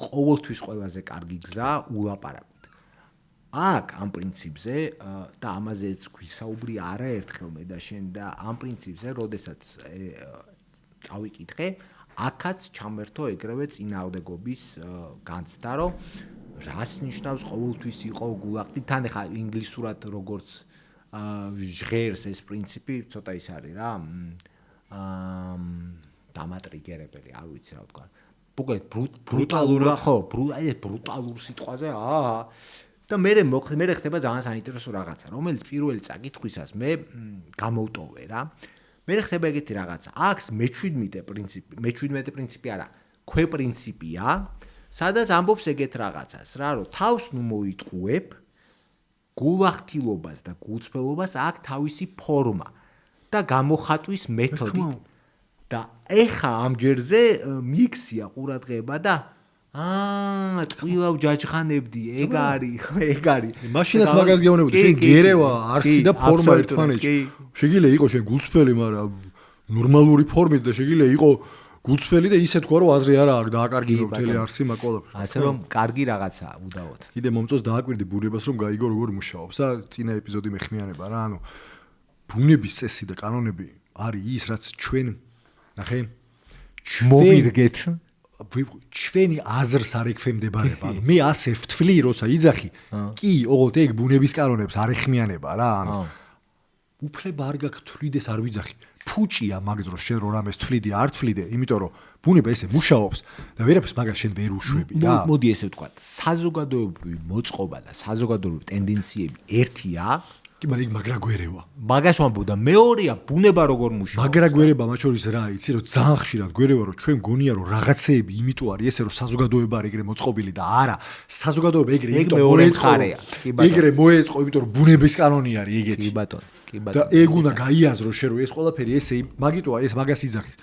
ყოველთვის ყველაზე კარგი გზა ულაპარაკო აქ ამ პრინციპზე და ამაზეც გვისაუბრი არაერთხელ მე და შენ და ამ პრინციპზე, როდესაც წავიკითხე, აქაც ჩამერთო ეგრევე წინააღმდეგობის განცდა, რომ რას ნიშნავს ყოველთვის იყო გულაღთი, თან ეხა ინგლისურად როგორც ჟღერს ეს პრინციპი, ცოტა ის არის რა. დამატრიგერებელი, არ ვიცი რა ვთქვა. უბრალოდ ბრუტალურა, ხო, ბრუტალურ სიტყვაზე, და მე ხდება ძალიან საინტერესო რაღაცა, რომელიც პირველი წაკითხვისას მე გამოვტოვე რა. მე ხდება ეგეთი რაღაცა. აქ მე-17 პრინციპი არა, ქვეპრინციპია, სადაც ამბობს ეგეთ რაღაცას რა, რომ თავს ნუ მოიტყუებ გულახდილობას და გულწრფელობას აქ თავისი ფორმა და გამოხატვის მეთოდი. და ეხა ამჯერზე მიქსია ყურადღება და ტყილავ ჯაჯხანებდი, ეგ არის. მაშინაც მაგას გეუბნებოდი, შენ გერევა არსი და ფორმა ერთმანეთში. შეგიძლია იყოს შენ გულწრფელი, მაგრამ ნორმალური ფორმით და შეგიძლია იყოს გულწრფელი და ისე თქვა რომ აზრი არა აქვს დააკარგინო მთელი არსი მაგ ყველაფერს. ასე რომ კარგი რაღაცაა უდავოდ. კიდე მომწონს დააკვირდი ბუნებას რომ გაიგო როგორ მუშაობს და წინა ეპიზოდი მეხმიანება რა, ანუ ბუნების წესი და კანონები არის ის რაც ჩვენ ნახე მოვირგეთ ჩვენი აზრს არ ექვემდებარება. ანუ მე ასე ვთვლი როცა იძახი, კი, ოღონდ ეგ ბუნების კანონებს არ ეხმიანება რა, ანუ უფლება არ გაქვს თვლიდეს არ ვიძახი. ფუჭია მაგ დროს შენ რო რამეს თვლიდი არ თვლიდე, იმიტომ რომ ბუნება ესე მუშაობს და ვერაფერს მაგას შენ ვერ უშვები რა. მოდი ესე ვთქვა, საზოგადოებრივი მოწყობა და საზოგადოებრივი ტენდენციები ერთია, კი, მაგრამ იქ მაგრა გვერევა. მაგას ვამბობ და მეორეა ბუნება როგორ მუშაობს. მაგრა გვერება მათ შორის რა, იცი, რომ ძალიან ხშირად გვერევა, რომ ჩვენ გონია რომ რაღაცეები იმიტომ არის ესე, რომ საზოგადოება არ ეგრე მოწყობილი და არა, საზოგადოება ეგრე იმიტომ მოეწყო. ეგრე მოეწყო, იმიტომ რომ ბუნების კანონი არის ეგეთი. კი ბატონო, კი ბატონო. და ეგ უნდა გაიაზრო შენ რომ ეს ყველაფერი ესე მაგიტოა ეს მაგას იძახის.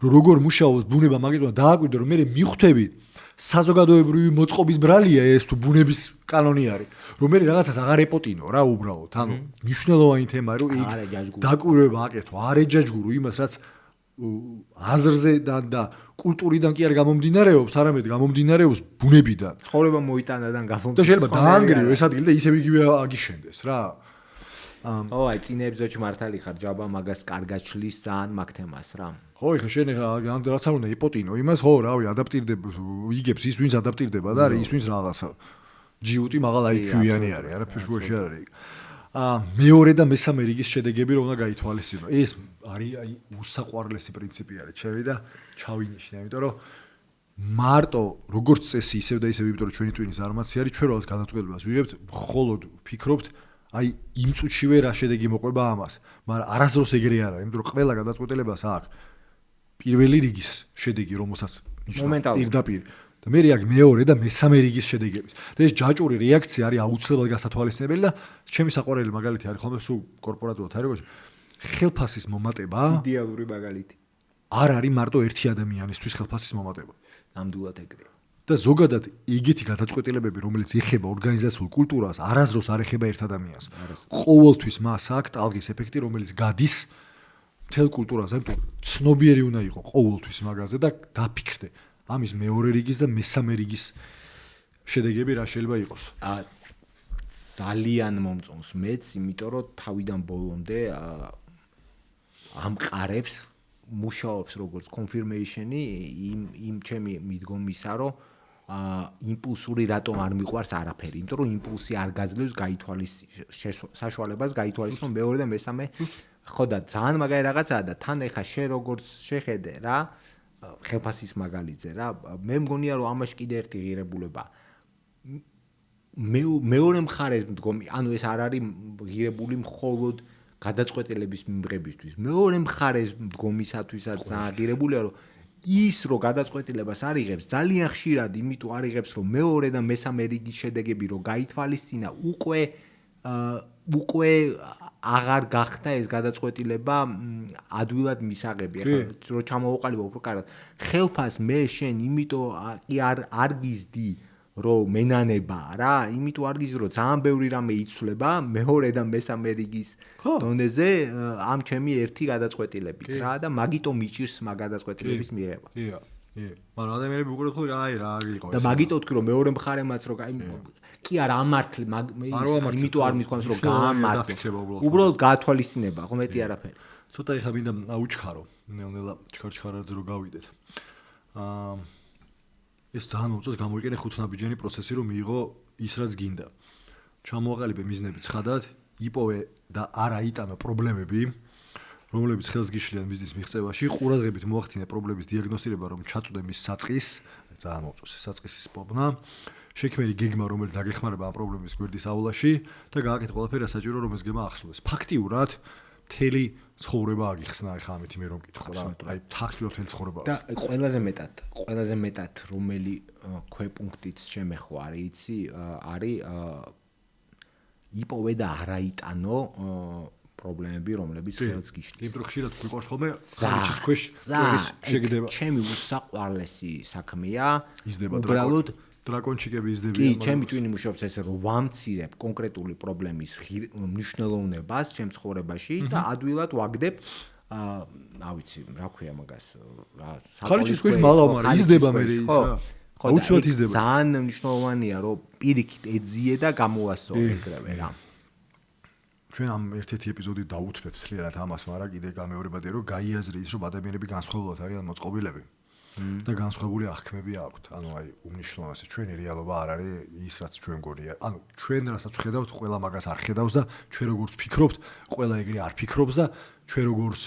რომ როგორ მუშაობს ბუნება მაგიტოა დააკვირდე რომ მე მიხვდები საზოგადოებრივი მოწყობის ბრალია ეს თუ ბუნების კანონი არის. რომ მე რაღაცას აღარ ეპოტინო რა უბრალოდ. ანუ მნიშვნელოვანი თემაა რომ დაკვირვება აკეთო, არ ეჯაჯგურო იმას რაც აზრზე და კულტურიდან კი არ გამომდინარეობს, არამედ გამომდინარეობს ბუნებიდან. ცხოვრება მოიტანადან გამომდინარეობს. და შეიძლება დაანგრიო ეს ადგილი და ისევ იგივე აგიშენდეს რა. აი წინა ეპიზოდში მართალი ხარ, ჯაბა მაგას კარგად შლის ძალიან მაგ თემას რა. ხო, ეხლა შენ რაც არ უნდა ეპოტინო იმას, ხო, რავი, ადაპტირდება, იგებს ის, ვინც ადაპტირდება და არის ის, ვინც რაღაცა ჯიუტი მაღალ IQ-იანი არის, არაფერს შუაში არ არის. მეორე და მესამე რიგის შედეგები რომ უნდა გაითვალისწინო. ეს არის აი უსაყვარლესი პრინციპი არის, ჩემი და ჩავინიშნე, იმიტომ რომ მარტო როგორც წესი ისევ და ისევ, იმიტომ რომ ჩვენი ტვინის არმაცი არის, ჩვენ რაღაც გადაწყვეტილებას ვიღებთ, მხოლოდ ვფიქრობთ აი იმ წუთშივე რა შედეგი მოყვება ამას, მაგრამ არასდროს ეგრე არ არის, იმიტომ რომ ყველა გადაწყვეტილებას აქვს პირველი რიგის შედეგი, რომელსაც ნიშნავს პირდაპირ და მე აქ მეორე და მესამე რიგის შედეგები. და ეს ჯაჭვური რეაქცია არის აუცილებლად გასათვალისწინებელი და ჩემი საყვარელი მაგალითი არის ხოლმე სულ კორპორატულად არის როგორ ხელფასის მომატება იდეალური მაგალითი. არ არის მარტო ერთი ადამიანისთვის ხელფასის მომატება. ნამდვილად ეგრეა. და ზოგადად იგეთი გადაწყვეტილებები, რომელიც ეხება ორგანიზაციულ კულტურას, არასდროს არ ეხება ერთ ადამიანს. ყოველთვის მას აქვს ტალღის ეფექტი, რომელიც გადის მთელ კულტურაზე, იმიტომ ცნობიერი უნდა იყოს ყოველთვის მაგაზე და დაფიქრდე. ამის მეორე რიგის და მესამე რიგის შედეგები რა შეიძლება იყოს. ძალიან მომწონს მეც, იმიტომ რომ თავიდან ბოლომდე ამყარებს მუშაობს როგორც confirmation-ი იმ ჩემი მიდგომისა, რომ იმპულსური რატომ არ მიყვარს არაფერი, იმიტომ რომ იმპულსი არ გაძლევს საშუალებას გაითვალისწინო მეორე და მესამე. ხო და ძალიან მაგარი რაღაცაა და თან ეხა შენ როგორც შეხედე რა ხელფასის მაგალითზე რა მე მგონია რომ ამაში კიდე ერთი ღირებულება მეორე მხარეს მდგომი, ანუ ეს არ არის ღირებული მხოლოდ გადაწყვეტილების მიღებისთვის. მეორე მხარეს მდგომისათვისაც აღირებულია რომ ის რო გადაწყვეტილებას არ იღებს ძალიან ხშირად იმიტომ არ იღებს რომ მეორე და მესამე რიგის შედეგები რო გაითვალისწინა უკვე აღარ გახდა ეს გადაწყვეტილება ადვილად მისაღები. ახლა რო ჩამოვყალიბო უფრო კარგად ხელფას მე შენ იმიტომ კი არ გიზდი რომ მენანებაა რა, იმიტომ არ გიზრო ძალიან ბევრი რამე იცვლება მეორე და მესამე რიგის დონეზე ამ ჩემი ერთი გადაწყვეტილებით რა და მაგიტომ მიჭირს მაგ გადაწყვეტილების მიღება. მაგრამ ადამიანები უყურებთ რა იყო და მაგიტომ თქვი რომ მეორე მხარემაც რომ კი არა ამართლე იმიტომ არ მithქვამს რომ გაამართლე. უბრალოდ გაათვალისწინება, ხო მეტი არაფერი. ცოტა ეხა მინდა აუჩქარო, ნელ-ნელა ჩქარ-ჩქარაძე რომ გავიდეთ. ეს ძალიან მოწონს გამოიყენე ხუთნაბიჯენი პროცესი რომ მიიღო ის რაც გინდა. ჩამოაყალიბე მიზნები ცხადად, იპოვე და არ აიტანო პრობლემები, რომლებიც ხელს გიშლიან მიზნის მიღწევაში, ყურადღებით მოახდინე პრობლემის დიაგნოსტირება, რომ ჩაწვდე მის საწყის, ძალიან მოწონს საწყისის პოვნა, შექმნილი გეგმა, რომელიც დაგეხმარება ამ პრობლემის გვერდის აულაში და გააკეთე ყველაფერი საჭირო, რომ ეს გეგმა ახსოვდეს. ფაქტიურად მთელი ცხოვრება აგიხსნა ახლა ამით მე რომ მკითხავ რა. აი ფაქტიურად მთელი ცხოვრება. და ყველაზე მეტად რომელი ქვეპუნქტიც შემეხო არის იცი, არის იპოვე და არაიტანო პრობლემები, რომლებიც ხელს გიშლის. იმიტომ ხშირად გვიყვარს ხოლმე ხალიჩის ქვეშ კვერის შეგდება. ჩემი უსაყვარლესი საქმეა, იზრდება უბრალოდ დრაკონჩიკები იზრდებიან. კი, ჩემი ტვინი მუშაობს ესე რომ ვამცირებ კონკრეტული პრობლემის მნიშვნელოვნებას ჩემ ცხოვრებაში და ადვილად ვაგდებ ავიცი, რა ქვია მაგას, რა ხალიჩის ქვეშ მალავ იზრდება მე ის რა. აუცილებლად იზრდება. ძალიან მნიშვნელოვანია რომ პირიქით ეძიე და გამოასწო ეგრევე რა. ჩვენ ამ ერთ-ერთი ეპიზოდი დაუთმეთ თლიანად ამას, მაგრამ კიდე გამეორებადია რომ გაიაზრე ის რომ ადამიანები განსხვავებულად არიან მოწყობილები და განსხვავებული აღქმები აქვთ. ანუ აი უმნიშვნელოვანესი ჩვენი რეალობა არ არის ის რაც ჩვენ გონია. ანუ ჩვენ რასაც ხედავთ, ყველა მაგას არ ხედავს და ჩვენ როგორც ფიქრობთ, ყველა ეგრე არ ფიქრობს და ჩვენ როგორც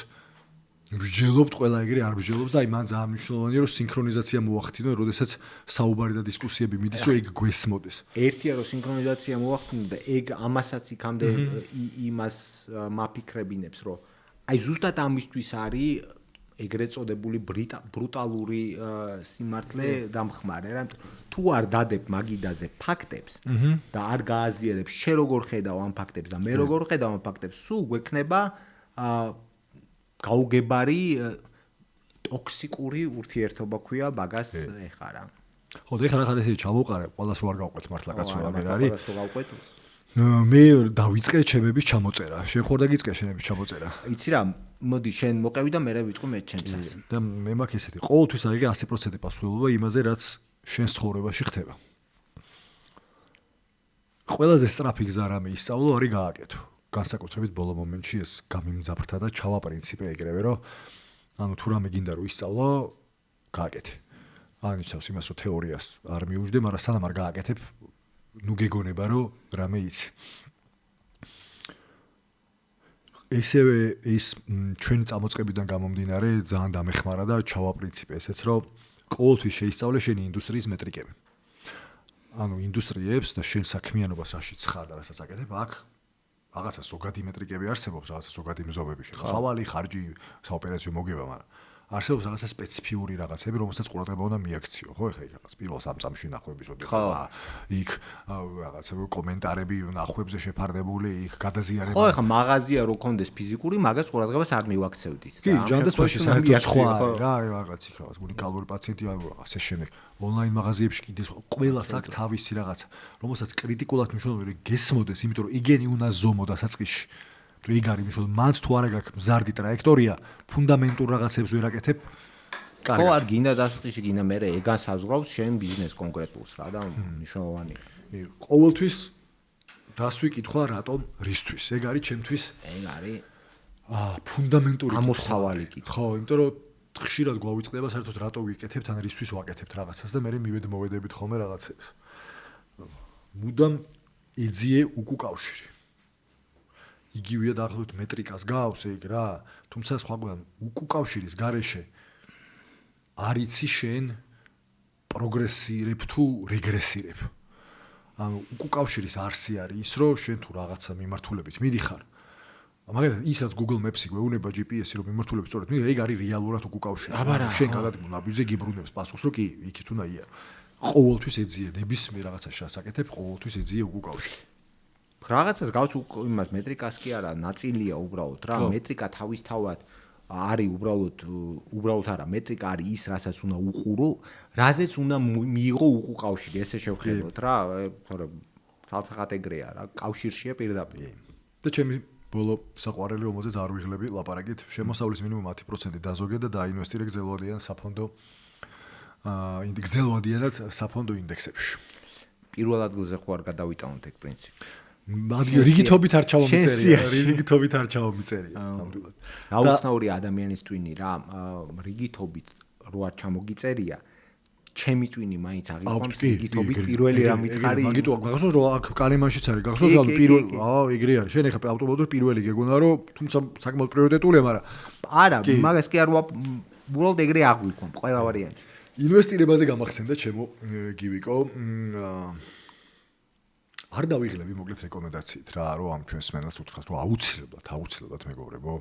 ვსჯელობთ, ყველა ეგრე არ ვსჯელობს და აი მან ძალიან მნიშვნელოვანია რომ სინქრონიზაცია მოახდინო, როდესაც საუბარი და დისკუსიები მიდის, რომ ეგ გვესმოდეს. ერთია რომ სინქრონიზაცია მოახდინო და ეგ ამასაც იქამდე იმას მაფიქრებინებს, რომ აი ზუსტად ამისთვის არის ეგრეთ წოდებული ბრუტალური სიმართლე დამხმარე რა. თუ არ დადებ მაგიდაზე ფაქტებს და არ გააზიარებ შე როგორ ხედავ ამ ფაქტებს და მე როგორ ხედავ ამ ფაქტებს, სულ გვექნება გაუგებარი ტოქსიკური ურთიერთობა ქვია მაგას ეხა რა. ხო, და ეხლა რა ხარ ჩამოვყარე, ყველას ვარ გავყვეთ მართლა კაცო აღერ არის. ყველას გავყვეთ. მე დავიწყე ჩემების ჩამოწერა. შენ ხარ და გიწყე შენების ჩამოწერა. იცი რა, მოდი შენ მოყევი და მე ვიტყვი მე ჩემსას. და მე მაქვს ესეთი, ყოველთვის აიღე 100% პასუხისმგებლობა იმაზე, რაც შენ ცხოვრებაში ხდება. ყველაზე სწრაფი გზა რამე ისწავლო არის გააკეთო. განსაკუთრებით ბოლო მომენტში ეს გამიმძაფრდა და ჩავა პრინციპი ეგრევე, რომ ანუ თუ რამე გინდა რომ ისწავლო, გააკეთე. აღნიშნავს იმას, რომ თეორიას არ მიუждე, მაგრამ სანამ არ გააკეთებ, ნუ გეგონება რომ რამე იცი. ესევე ის ჩვენი წამოწყებიდან გამომდინარე ძალიან დამეხმარა და ჩავა პრინციპი ესეც, რომ ყოველთვის შეისწავლე შენი ინდუსტრიის მეტრიკები. ანუ ინდუსტრიებს და შენ საქმიანობას რაშიც ხარ და რასაც აკეთებ, აქ რაღაცა ზოგადი მეტრიკები არსებობს, რაღაცა ზოგადი მზობები შეიძლება. სავალი, ხარჯი, საოპერაციო მოგება, მაგრამ არსებობს რაღაცა სპეციფიური რაღაცები, რომელსაც ყურადღება უნდა მიაქციო, ხო? ეხლა იქ რაღაც პირველ 3 წამში ნახვების ოდეა, იქ რაღაცა კომენტარები ნახვებზე შეფარდებული, იქ გადაზიარება. ხო, ეხლა მაღაზია რო კონდეს ფიზიკური, მაგას ყურადღებას არ მივაქცევდით. კი, ჯანდაცვაში საერთოდ სხვა არის რა, რაღაც იქ რაღაც უნიკალური პაციენტი ან ასე შემდეგ. ონლაინ მაღაზიებში კიდე ყველას აქვს თავისი რაღაცა, რომელსაც კრიტიკულად მნიშვნელოვანია გესმოდეს, იმიტომ რომ იგენი უნდა ზომო დასაწყისში. ეგ არის მნიშვნელოვანი, მანდ თუ არა გაქვს მზარდი ტრაექტორია, ფუნდამენტურ რაღაცებს ვერ აკეთებ. კარგად. ხო, არ გინდა დასაწყისში, გინდა მე ეგან საზღვრავს შენ ბიზნეს კონკრეტულს რა და მნიშვნელოვანია. ყოველთვის დასვი კითხვა რატომ, რისთვის. ეგ არის ჩემთვის. ეგ არის ფუნდამენტური ამოსავალი კითხვა. ხო, იმიტომ რომ ხშირად გვავიწყდება საერთოდ რატო ვიკეთებთ ან რისთვის ვაკეთებთ რაღაცას და მე მივედმოვედებით ხოლმე რაღაცებს. მუდამ ეძიე უკუკავშირი. იგივეა დაახლოებით მეტრიკას გავს ეგ რა, თუმცა სხვაგვარად უკუკავშირის გარეშე არიცი შენ პროგრესირებ თუ რეგრესირებ. ანუ უკუკავშირის არსი არის ის, რომ შენ თუ რაღაცა მიმართულებით მიდიხარ. მაგალითად, ის რაც Google Maps-ი გვეუბნება GPS-ი რომ მიმართულებით სწორად მიდიხარ, ეგ არის რეალურად უკუკავშირი. შენ გადადგმულ ნაბიჯზე გიბრუნებს პასუხს, რომ კი, იქით უნდა იარო. ყოველთვის ეძიე ნებისმიერ რაღაცას შასაკეთებ, ყოველთვის ეძიე უკუკავშირი. რაღაცას გავც იმას მეტრიკას კი არა, ნაწილია უბრალოდ რა, მეტრიკა თავისთავად არის უბრალოდ არა, მეტრიკა არის ის, რასაც უნდა უყურო, რაზეც უნდა მიიღო უკუკავშირი, ესე შევხედოთ რა, თორე ცალცახად ეგრეა რა, კავშირშია პირდაპირ. და ჩემი ბოლო საყვარელი, რომელზეც არ ვიღლები ლაპარაკით, შემოსავლის მინიმუმ 10% დაზოგე და დაინვესტირე გზელვადიან საფონდო გზელვადიანად საფონდო ინდექსებში. პირველ ადგილზე ხო არ გადავიტანოთ ეგ პრინციპი. რიგითობით არ ჩავომიწერია, რიგითობით არ ჩავომიწერია, ნამდვილად. აუცნაური ადამიანის ტვინი რა, რიგითობით რო არ ჩამოგიწერია ჩემი ტვინი მაინც აღიქვამს კი, იგითობით კი, პირველი ეგრე, რა მითხარი მაგიტო გახსოვს რომ აქ კალემანშიც არის გახსოვს ანუ ეგრე არის შენ ეხლა ავტომატურად პირველი გეგონა რომ თუმცა საკმაოდ პრიორიტეტულია მაგრამ არა მაგას კი არ უბრალოდ ეგრე აღვიქვამ ყველა ვარიანტი ინვესტირებაზე გამახსენდა ჩემო გივიკო არ დავიღლები მოკლედ რეკომენდაციით რა რომ ამ ჩვენს მენელს უთხრათ რომ აუცილებლად მეგობრებო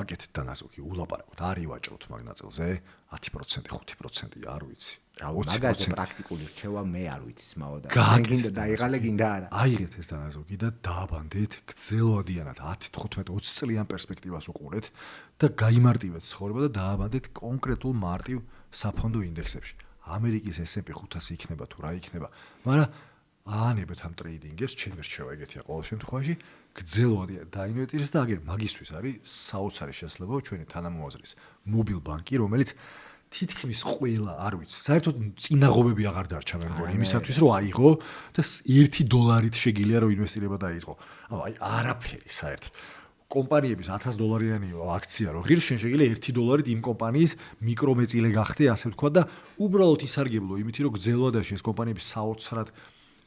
აკეთეთ დანაზოგი ულაპარაკოთ არ ივაჭროთ მაგ ნაწილზე 10% 5% არ ვიცი რა მაგაზე პრაქტიკული რჩევა მე არ ვიცი სმაო და გინდა დაიღალე გინდა არა აიღეთ ეს დანაზოგი და დააბანდეთ გრძელვადიანად 10-15 20 წლიან პერსპექტივას უყურეთ და გაიმარტივეთ ცხოვრება და დააბანდეთ კონკრეტულ მარტივ საფონდო ინდექსებში ამერიკის S&P 500 იქნება თუ რა იქნება მაგრამ აანებეთ ამ ტრეიდინგებს ჩემი რჩევა ეგეთია ყოველ შემთხვევაში გრძელვადია დაინვესტირდეს და აგერ მაგისთვის არის საოცარი შესაძლებლობა ჩვენი თანამოაზრის მობილ ბანკი რომელიც თითქმის ყველა არ ვიცი საერთოდ წინაღობები აღარ დარჩა მე მგონი იმისათვის რომ აიღო და $1 შეგიძლია რომ ინვესტირება დაიწყო აი არაფერი საერთოდ კომპანიების $1000 აქცია რო ღირს შენ შეგიძლია $1 იმ კომპანიის მიკრომეწილე გახდე ასე ვთქვა და უბრალოდ ისარგებლო იმითი რომ გრძელვადაში ეს კომპანიები საოცრად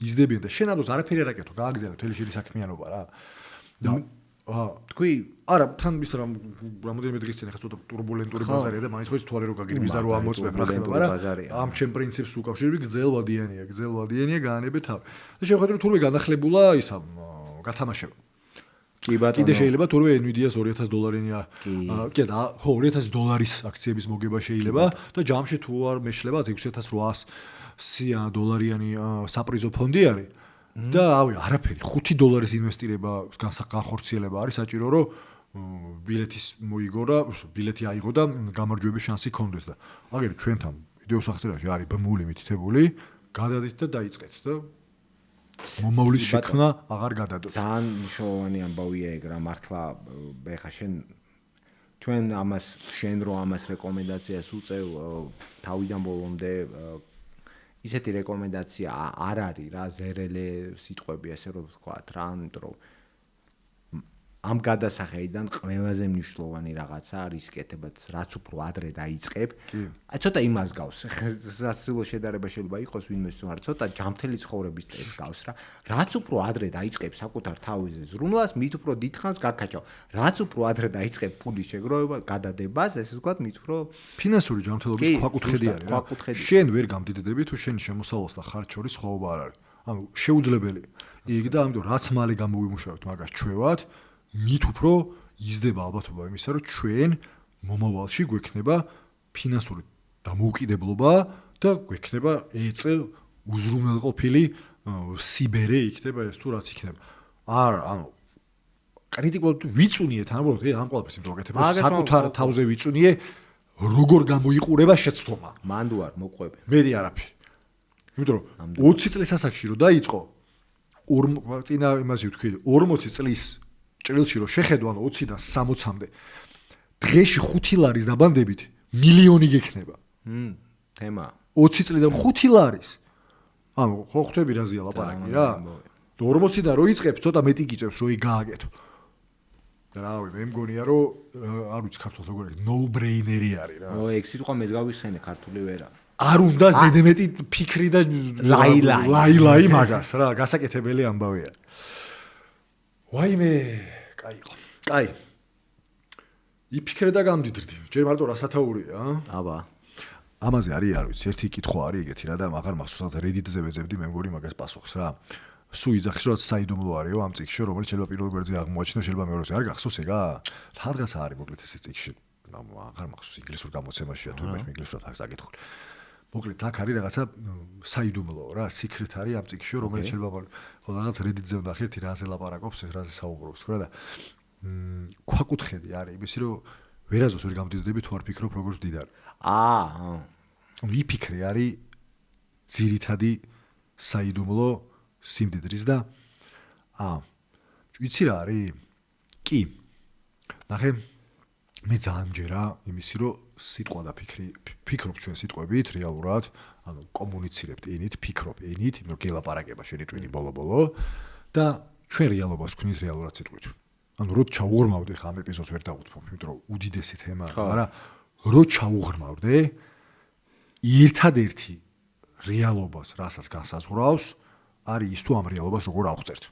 იზრდებიან და შენ ამბობს არაფერი არ აკეთო გააგზავნე თელი შენი საქმიანობა რა და თქვი არა თან ის რამოდენიმე დღის წინ ახლა ცოტა турბულენტური ბაზარია და მაინც ხო თვალე რო გაგირბიზა რომ ამოწმებ რა ხდება მაგრამ ამ ჩემ პრინციპს უკავშირები გრძელვადიანია გაანებე თავი და შევხედე რომ თურმე განახლებულა ისა გათამაშება კი ბატონო კიდე შეიძლება თურმე Nvidia-ს $2000-ია კი და ხო $2000 აქციების მოგება შეიძლება და ჯამში თუ არ მეშლება $6800 $100 საპრიზო ფონდი არის და ავი არაფერი $5 ინვესტირება განხორციელება არის საჭირო რომ ბილეთის მოიგო და ბილეთი აიღო და გამარჯვების შანსი ქონდეს და აგერ ჩვენთან ვიდეო სახსრაში არის ბმული მითითებული გადადით და დაიწყეთ და მომავლის შექმნა აღარ გადადოთ ძალიან მნიშვნელოვანი ამბავია ეგ რა მართლა ეხა ჩვენ შენ რო ამას რეკომენდაციას უწევ თავიდან ბოლომდე ისეთი რეკომენდაცია არ არის რა ზერელე სიტყვები ასე რომ ვთქვათ რა იმიტომ რომ ამ გადასახედიდან ყველაზე მნიშვნელოვანი რაღაცა არის კეთებაც რაც უფრო ადრე დაიწყებ აი ცოტა იმას გავს სასილო შედარება შეიძლება იყოს ვინმეს თუ არ ცოტა ჯამთელი ცხოვრების წესს გავს რა რაც უფრო ადრე დაიწყებ საკუთარ თავზე ზრუნვას მით უფრო დიდხანს გაკაჭავ რაც უფრო ადრე დაიწყებ ფულის შეგროვება გადადებას ესე ვთქვათ მით უფრო ფინანსური ჯანმრთელობის ქვაკუთხედი არის რა შენ ვერ გამდიდდები თუ შენ შემოსავალს და ხარჯ შორის ხვაობა არ არის ანუ შეუძლებელია იქ და ამიტომ რაც მალე გამოვიმუშავებთ მაგას ჩვევად მით უფრო იზრდება ალბათობა იმისა, რომ ჩვენ მომავალში გვექნება ფინანსური დამოუკიდებლობა და გვექნება ეწე უზრუნველყოფილი სიბერე იქნება ეს თუ რაც იქნება. ანუ კრიტიკულად ვიწუნიეთ ან უბრალოდ ამ ყველაფერს იმიტომ ვაკეთებ, საკუთარ თავზე ვიწუნიე, როგორ გამოიყურება შეცდომა. მანდ ვარ მოყვები. მედი არაფერი. იმიტომ რომ 20 წლის ასაკში რო დაიწყო წინა იმაზე ვთქვი 40 წლის ჭრილში რო შეხედო ანუ 20-დან 60-მდე დღეში $5 დაბანდებით მილიონი გექნება. თემა 20 წლიდან $5. ანუ ხო ხვდები რაზეა ლაპარაკი რა? 40-დან რო იწყებ ცოტა მეტი გიწევს რო გააკეთო. რავი მე მგონია რომ არ ვიცი ქართულად როგორ არის no brainer-ი არის რა. ეგ სიტყვა მეც გავიხსენე ქართული ვერა. არ უნდა ზედმეტი ფიქრი და ლაილაი მაგას რა გასაკეთებელი ამბავია. ვაიმე, კაი იყო. კაი. იფიქრე და გამდიდრდი. ჯერ მარტო რა სათაურია, აბა. ამაზე არის არ ვიცი, ერთი კითხვა არის ეგეთი რა და მაგარ მახსოვს Reddit-ზე ვეძებდი მე მგონი მაგას პასუხს რა. სუ იძახის რომ საიდუმლო არისო ამ წიგში რომელიც შეიძლება პირველ გვერდზე აღმოაჩინო შეიძლება მეორეზე არ გახსოვს ეგა? რადგანაც არის მოკლედ ეს წიგში. აღარ მახსოვს ინგლისურ გამოცემაშია თუ იმაში ინგლისურად აქვს საკითხული. მოკლედ აქ არის რაღაცა საიდუმლო რა, secret არის ამ წიგში რომელიც შეიძლება ხო რაღაც Reddit-ზე ვნახე ერთი რაზე ლაპარაკობს, რაზე საუბრობს რა და ქვაკუთხედი არის იმისი რომ ვერაზოს ვერ გამდიდრდები თუ არ ფიქრობ როგორც მდიდარი. ანუ იფიქრე არის ძირითადი საიდუმლო სიმდიდრის და ვიცი რა არის? კი. ნახე მე ძალიან მჯერა იმისი რომ სიტყვა და ფიქრობ ჩვენ სიტყვებით რეალურად, ანუ კომუნიცირებთ ენით, ფიქრობ ენით, იმიტომ რომ გელაპარაკება შენი ტვინი ბოლო-ბოლო და ჩვენ რეალობას ვქნით რეალურად სიტყვით. ანუ რო ჩაუღრმავდე ხა ამ ეპიზოდს ვერ დავუთმობ, იმიტომ რომ უდიდესი თემაა, მაგრამ რო ჩაუღრმავდე ერთადერთი რეალობას, რასაც განსაზღვრავს, არის ის თუ ამ რეალობას როგორ აღწერთ.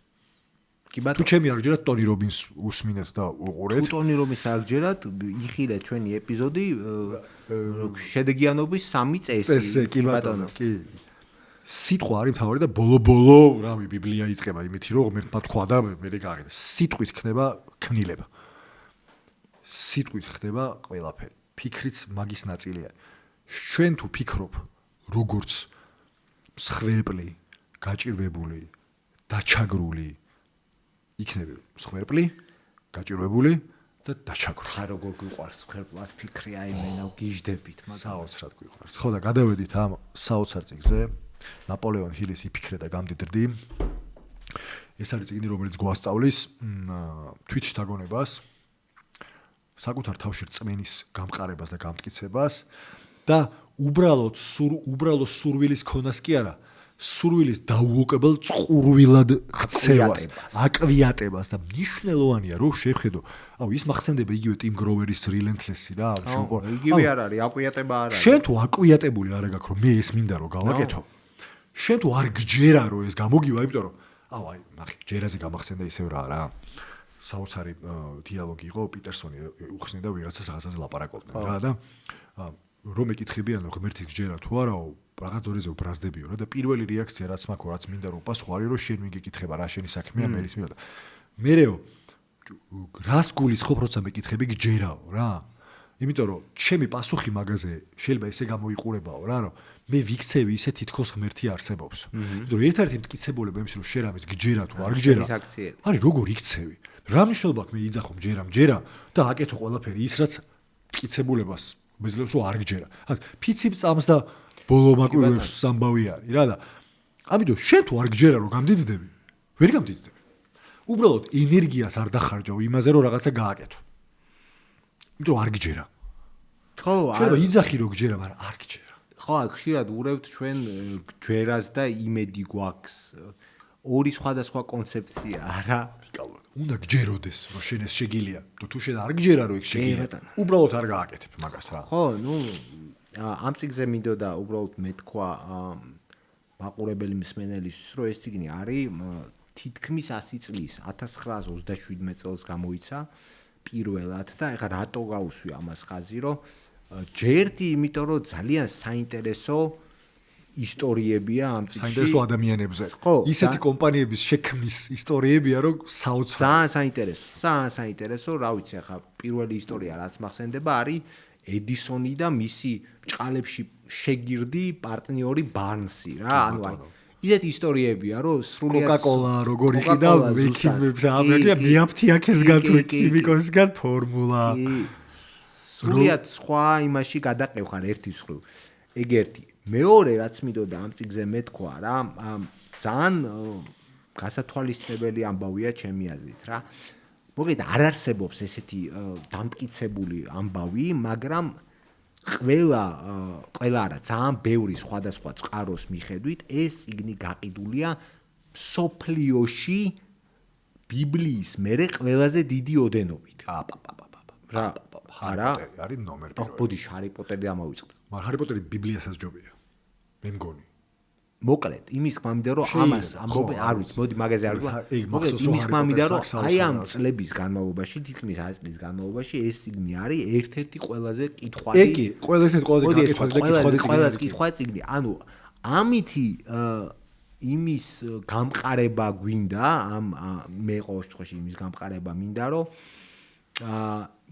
კი თუ ბატონო, ჩემი არ გჯერათ ტონი რობინს უსმინეთ და უყურეთ. ტონი რომის არ გჯერათ, იხილეთ ჩვენი ეპიზოდი შედეგიანობის 3 წესი. კი ბატონო, კი. სიტყვა არის მთავარი და ბოლო-ბოლო, რავი, ბიბლია იწყება იმით, რომ ღმერთმა თქვა და მე გააკეთა. სიტყვით ხდება ქმნილება. სიტყვით ხდება ყველაფერი. ფიქრიც მაგის ნაწილია. ჩვენ თუ ფიქრობ, როგორც მსხვერპლი, გაჭირვებული, დაჩაგრული, იქნები მსხვერპლი, გაჭირვებული და დაჩაგრული. ხა როგორ გვიყვარს ხერპლას ფიქრი აი მენა გიждდებით, საოცრად გვიყვარს. ხო და გადავედით ამ საოცარ წიგნზე. ნაპოლეონ ჰილის იფიქრე და გამდიდრდი. ეს არის წიგნი, რომელიც გვასწავლის თვითშთაგონებას, საკუთარ თავში რწმენის გამყარებას და გამტკიცებას და უბრალოდ სურვილის ქონას კი არა, სურვილის დაუოკებელ წყურვილად ქცევას, აკვიატებას და მნიშვნელოვანია რომ შევხედო. ის მახსენდება იგივე ტიმ გროვერის Relentless-ი რა, იგივე არ არის, აკვიატება არ არის. შენ თუ აკვიატებული არ აგაქვს რომ მე ეს მინდა რომ გავაკეთო. შენ თუ არ გჯერა რომ ეს გამოგივა, იმიტომ რომ აი, ნახე, ჯერაზე გამახსენდა ისევ რა. საოცარი დიალოგი იყო, პიტერსონი უხსნიდა ვიღაცას რაღაცაზე ლაპარაკობდნენ რა და რომ ეკითხებიან რომ ღმერთის გჯერა თუ არაო, რაღაც ორეზე უბრაზდებიო რა და პირველი რეაქცია რაც მაქვს, რაც მინდა რომ პასუხი არის რომ შენ მიგეკითხება რა შენი საქმეა მე ის მივიდა. მერეო რას გულისხმობ როცა მეკითხები გჯერაო რა. იმიტომ რომ ჩემი პასუხი მაგაზე შეიძლება ესე გამოიყურებაო რა, რომ მე ვიქცევი ისე თითქოს ღმერთი არსებობს. იმიტომ რომ ერთ-ერთი მტკიცებულება იმის რომ შენ ამის გჯერა თუ არ გჯერა. არის როგორ იქცევი? რა მნიშვნელობა აქვს მე იძახო მჯერა და აკეთო ყველაფერი ის რაც მტკიცებულებას მეძლევს რომ არ გჯერა. ფიცი წამს და ბოლო მაკვირვებს სამბავი არის რა და ამიტომ შენ თუ არ გჯერა რომ გამდიდდები, ვერ გამდიდდები. უბრალოდ ენერგიას არ დახარჯავ იმაზე რომ რაღაცა გააკეთო. იმიტომ არ გჯერა. ხო, შეიძლება იძახი რომ გჯერა, მაგრამ არ გჯერა. ხო, ხშირად ურევთ ჩვენ ჯერას და იმედი გვაქვს. ორი სხვადასხვა კონცეფცია არა. უნდა გჯეროდეს რომ შენ ეს შეგილია. თუ შენ არ გჯერა რომ ეგ შეგილია. უბრალოდ არ გააკეთებ მაგას რა. ხო, ამ წიგნზე მინდოდა უბრალოდ მეთქვა მაყურებელი მსმენელისთვის, რომ ეს წიგნი არის თითქმის 100 წლის 1927 წელს გამოიცა პირველად და ეხლა რატო გავუსვი ამას ხაზი, რომ ჯერტი იმიტომ რომ ძალიან საინტერესო ისტორიებია ამ წიგნში. საინტერესო ადამიანებზე. ისეთი კომპანიების შექმნის ისტორიებია, რომ საოცარი. ძალიან საინტერესო, რა ვიცი, ახლა პირველი ისტორია რაც მახსენდება არის ედისონი და მისი ბჭყალებში შეგირდი პარტნიორი ბარნსი რა, ანუ აი ისეთი ისტორიებია, რომ სრულიად Coca-Cola როგორ იყიდა მექიმებს ამერიკა მეაფთიაქესგან თუ ქიმიკოსგან ფორმულა. სრულიად სხვა იმაში გადაყევხარ ერთის ხრივ. ეგ ერთი. მეორე რაც მინდოდა ამ წიგნზე მეთქვა რა, ძალიან გასათვალისწინებელი ამბავია ჩემი აზრით რა. მოგეთ არ არსებობს ესეთი დამტკიცებული ამბავი, მაგრამ ყველა არა ძალიან ბევრი სხვადასხვა წყაროს მიხედვით ეს წიგნი გაყიდულია სოფლიოში ბიბლიის მერე ყველაზე დიდი ოდენობით. რა არა არის ნომერ პირველი. ბოდი ჰარი პოტერი ამოვიწყდა. მაგრამ ჰარი პოტერი ბიბლიასაც ჯობია. მე მგონი. მოკლედ, იმის ხმამიდა რომ ამას ამბობენ, არ ვიცი, მოდი მაგაზე არ ვთქვა. მოკლედ, იმის ხმამიდა რომ აი ამ წლების განმავლობაში, თითქმის 100 წლის განმავლობაში ეს წიგნი არის ერთ-ერთი ყველაზე კითხვადი. კი, ყველაზე კითხვადი წიგნი. ანუ ამითი იმის გამყარება გვინდა, მე ყოველ შემთხვევაში იმის გამყარება მინდა, რომ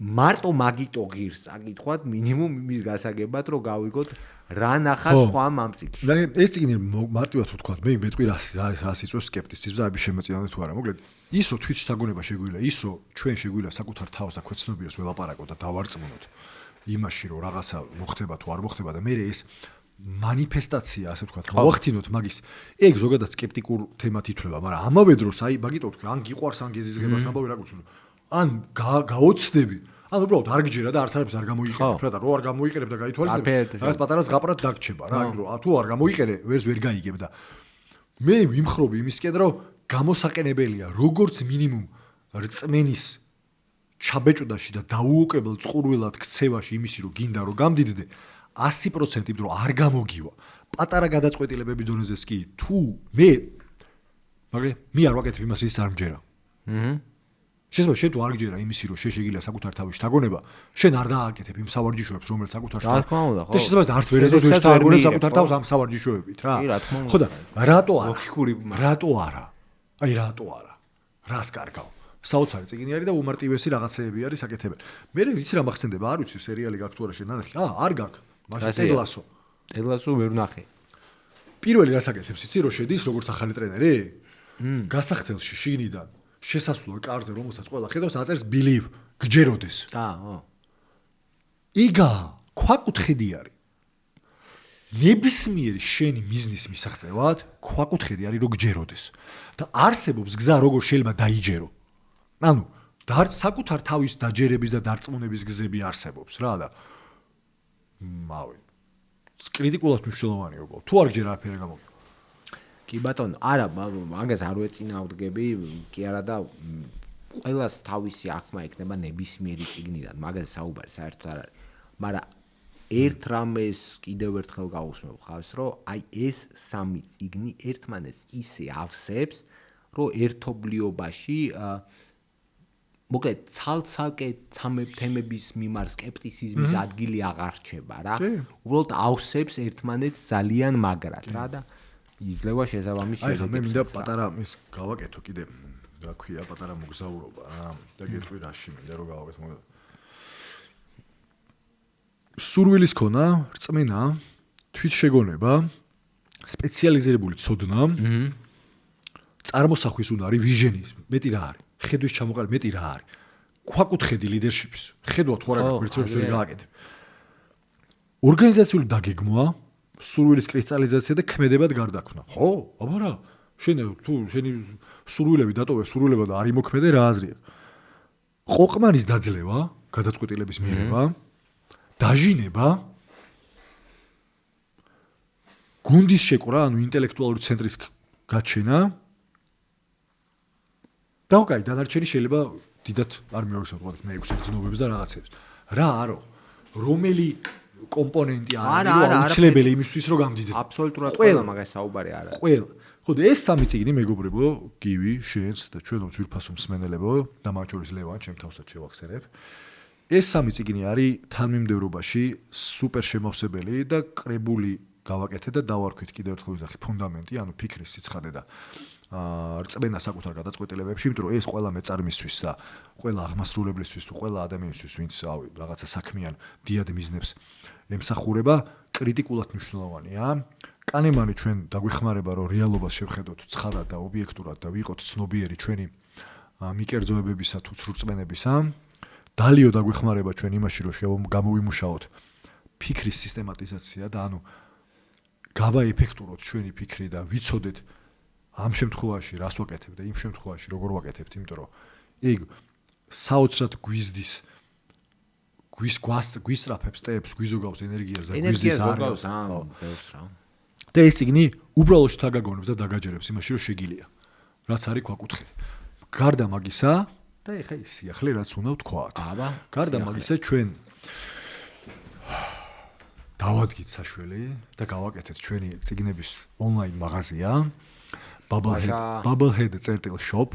მარტო მაგიტო ღირს აკითხოთ მინიმუმ იმის გასაგებად რომ გავიგოთ რა ნახა სხვა ამ წიგნში. და ეს წიგნი მარტივად ვთქვათ, მე მეტყვი რას იწვევს სკეპტიციზმს, აი შემოწინავდი თუ არა. მოკლედ, ის რომ თვითშთაგონება შეგვიძლია, ის რომ ჩვენ შეგვიძლია საკუთარ თავს და ქვეცნობიერს ველაპარაკოთ და დავარწმუნოთ იმაში, რომ რაღაცა მოხდება თუ არ მოხდება და მე ეს манифестация, ასე ვთქვათ, მოახდინოთ მაგის. ეგ ზოგადად სკეპტიკურ თემად ითვლება, მაგრამ ამავე დროს აი მაგიტო ვთქვი, ან გიყვარს, ან გეზიზღებას ამბავი რა გულს. ან გაოცდები, ან უბრალოდ არ გჯერა და არც არაფერს არ გამოიყენებ, რა და რო არ გამოიყენებ და გაითვალისწინებ, რაღაც პატარა ზღაპრად დაგჩება რა, თუ არ გამოიყენე, ვერს ვერ გაიგებ და მე ვიმხრობი იმისკენ, რომ გამოსაყენებელია როგორც მინიმუმ რწმენის ჩაბეჭდაში და დაუოკებელ წყურვილად ქცევაში იმისი რომ გინდა რომ გამდიდდე, 100% იმიტომ რომ არ გამოგივა. პატარა გადაწყვეტილებების დონეზეც კი თუ მე არ ვაკეთებ იმას ის არ მჯერა. შესაძლოა შენ თუ არ გჯერა იმისი რომ შენ შეგიძლია საკუთარ თავში თაგონება, შენ არ დააკეთებ იმ სავარჯიშოებს რომელიც საკუთარ რა თქმა უნდა, ხო. და შესაძლოა არც ვერ ეზოს ვერ თაგონებ საკუთარ თავს ამ სავარჯიშოებით რა. კი, რა თქმა უნდა. ხო და რატო არა? ლოგიკური რატო არა? აი რატო არა? რას კარგავ? საოცარი წიგნი არის და უმარტივესი რაღაცეები არის აკეთებელი. მე ვიცი რა მახსენდება, არ ვიცი სერიალი გაქვს თუ არა შენ ნახე? არ გაქვს. მაშინ ტედლასო. ტედლასო ვერ ვნახე. პირველი რას აკეთებს იცი რომ შედის როგორც ახალი ტრენერი? გასახდელში შიგნიდან შესასვლელ კარზე რომელსაც ყველა ხედავს აწერს believe გჯეროდეს. ხო. იგა ქვაკუთხედი არის. ნებისმიერი შენი მიზნის მისაღწევად ქვაკუთხედი არის რომ გჯეროდეს. და არსებობს გზა როგორ შეიძლება დაიჯერო. ანუ საკუთარ თავის დაჯერების და დარწმუნების გზები არსებობს რა და კრიტიკულად მნიშვნელოვანია უბრალოდ. თუ არ გჯერა არაფერი არ გამოგია. კი ბატონო, არა, მაგას არ ვეწინააღმდეგები, კი არა და ყველას თავისი აღქმა ექნება ნებისმიერი წიგნიდან, მაგაზე საუბარი საერთოდ არ არის. მაგრამ ერთ რამეს კიდევ ერთხელ გავუსმევ ხავს, რომ აი ეს სამი წიგნი ერთმანეთს ისე ავსებს, რომ ერთობლიობაში მოკლედ ცალ-ცალკე თემების მიმართ სკეპტიციზმის ადგილი აღარ რჩება რა. უბრალოდ ავსებს ერთმანეთს ძალიან მაგრად რა და იძლევა შესაბამის შედეგებს. აი მე მინდა პატარა ის გავაკეთო კიდე, რა ქვია, პატარა მოგზაურობა რა. და გეტყვი რაში მინდა რომ გავაკეთო. სურვილის ქონა, რწმენა, თვითშეგონება, სპეციალიზირებული ცოდნა, წარმოსახვის უნდა არის ვიჟენის, მეტი რა არის? ხედვის ჩამოყალიბება მეტი რა არის? ქვაკუთხედი ლიდერშიპის. ხედვა თუ არა გაქვს, ვერც ვერ გააკეთებ. ორგანიზაციული დაგეგმვა, სურვილის კრისტალიზაცია და ქმედებად გარდაქმნა. ხო? აბა რა? შენი სურვილები დატოვე, სურვილება და არ იმოქმედე რა აზრია? ყოყმანის დაძლევა, გადაწყვეტილების მიღება, დაჟინება, გუნდის შეკვრა, ანუ ინტელექტუალური ცენტრის გაჩენა და უკაი დანარჩენი შეიძლება დიდად არ მივახსოვოთ, მე 6 ცნობებს და რაღაცებს. რა არო? რომელი კომპონენტი არის აუცილებელი იმისთვის რომ გამდიდრდეთ? აბსოლუტურად ყველა მაგას საუბარი არ არის. ყველა. ხო და ეს სამი წიგნი მეგობრებო, გივი, შენც და ჩვენო ძვირფასო მსმენელებო და მათ შორის ლევან, ჩემ თავსაც შევახსენებ. ეს სამი წიგნი არის თანმიმდევრობაში სუპერ შემავსებელი და კრებული გავაკეთე და დავარქვით კიდევ ერთხელ ვიზახი ფუნდამენტი, ანუ ფიქრის სიცხადე და რწმენა საკუთარ გადაწყვეტილებებში, იმიტომ რომ ეს ყველა მეწარმისთვის და ყველა აღმასრულებლისთვის თუ ყველა ადამიანისთვის, ვინც რაღაცა საქმიან დიად მიზნებს ემსახურება, კრიტიკულად მნიშვნელოვანია. კანემანი ჩვენ დაგვეხმარება, რომ რეალობას შევხედოთ ცხადად და ობიექტურად და ვიყოთ ცნობიერი ჩვენი მიკერძოებებისა თუ ცრურწმენებისა. დალიო დაგვეხმარება ჩვენ იმაში, რომ გამოვიმუშაოთ ფიქრის სისტემატიზაცია და ანუ გავაეფექტუროთ ჩვენი ფიქრი და ვიცოდეთ ამ შემთხვევაში რას ვაკეთებ და იმ შემთხვევაში როგორ ვაკეთებთ, იმიტომ რომ ეგ საოცრად გვიზდის გვისწრაფებს ტებს, გვიზოგავს ენერგიას და გვიზდის ზოგავს ბევრს რა. და ეს წიგნი უბრალოდ შთაგაგონებს და დაგაჯერებს იმაში, რომ შეგიძლია. რაც არის ქვაკუთხედი. გარდა მაგისა და ეხა ის სიახლე რაც უნდა ვთქვათ. გარდა მაგისა ჩვენ დავადგით საშველი და გავაკეთეთ ჩვენი წიგნების ონლაინ მაღაზია bubblehead.shop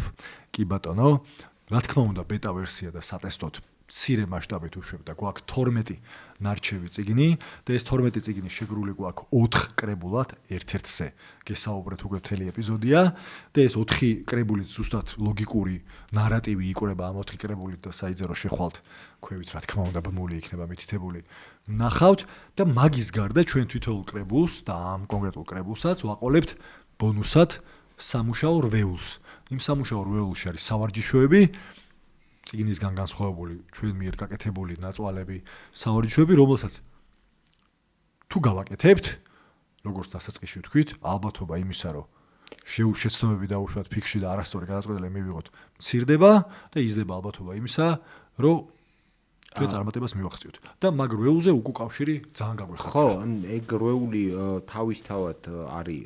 კი ბატონო, რა თქმა უნდა ბეტა ვერსია და სატესტოდ მცირე მასშტაბით უშვებ და გვაქვს 12 ნარჩევი წიგნი და ეს 12 წიგნი შეგრული გვაქვს 4 კრებულად ერთ-ერთზე. გესაუბრეთ უკვე მთელი ეპიზოდია და ეს 4 კრებული ზუსტად ლოგიკური ნარატივი იყურება ამ 4 კრებულით და საიძე რომ შეხვალთ ქვევით რა თქმა უნდა ბმული იქნება მითითებული. ნახავთ და მაგის გარდა ჩვენ თვითონ კრებულს და ამ კონკრეტულ კრებულსაც ვაყოლებთ ბონუსად სამუშაო რვეულს. იმ სამუშაო რვეულში არის სავარჯიშოები, წიგნისგან განსხვავებული ჩვენ მიერ გაკეთებული ნაწვალები, სავარჯიშოები, რომელსაც თუ გავაკეთებთ, როგორც დასაწყისში ვთქვით, ალბათობა იმისა, რომ შეცდომები დაუშვათ ფიქში და არასწორი გადაწყვეტილება მივიღოთ, მცირდება და იზრდება ალბათობა იმისა, რომ ჩვენ წარმატებას მივახციოთ. და მაგ რვეულზე უკავშირი ძალიან გაგვეხმარება. ხო, ეგ რვეული თავისთავად არის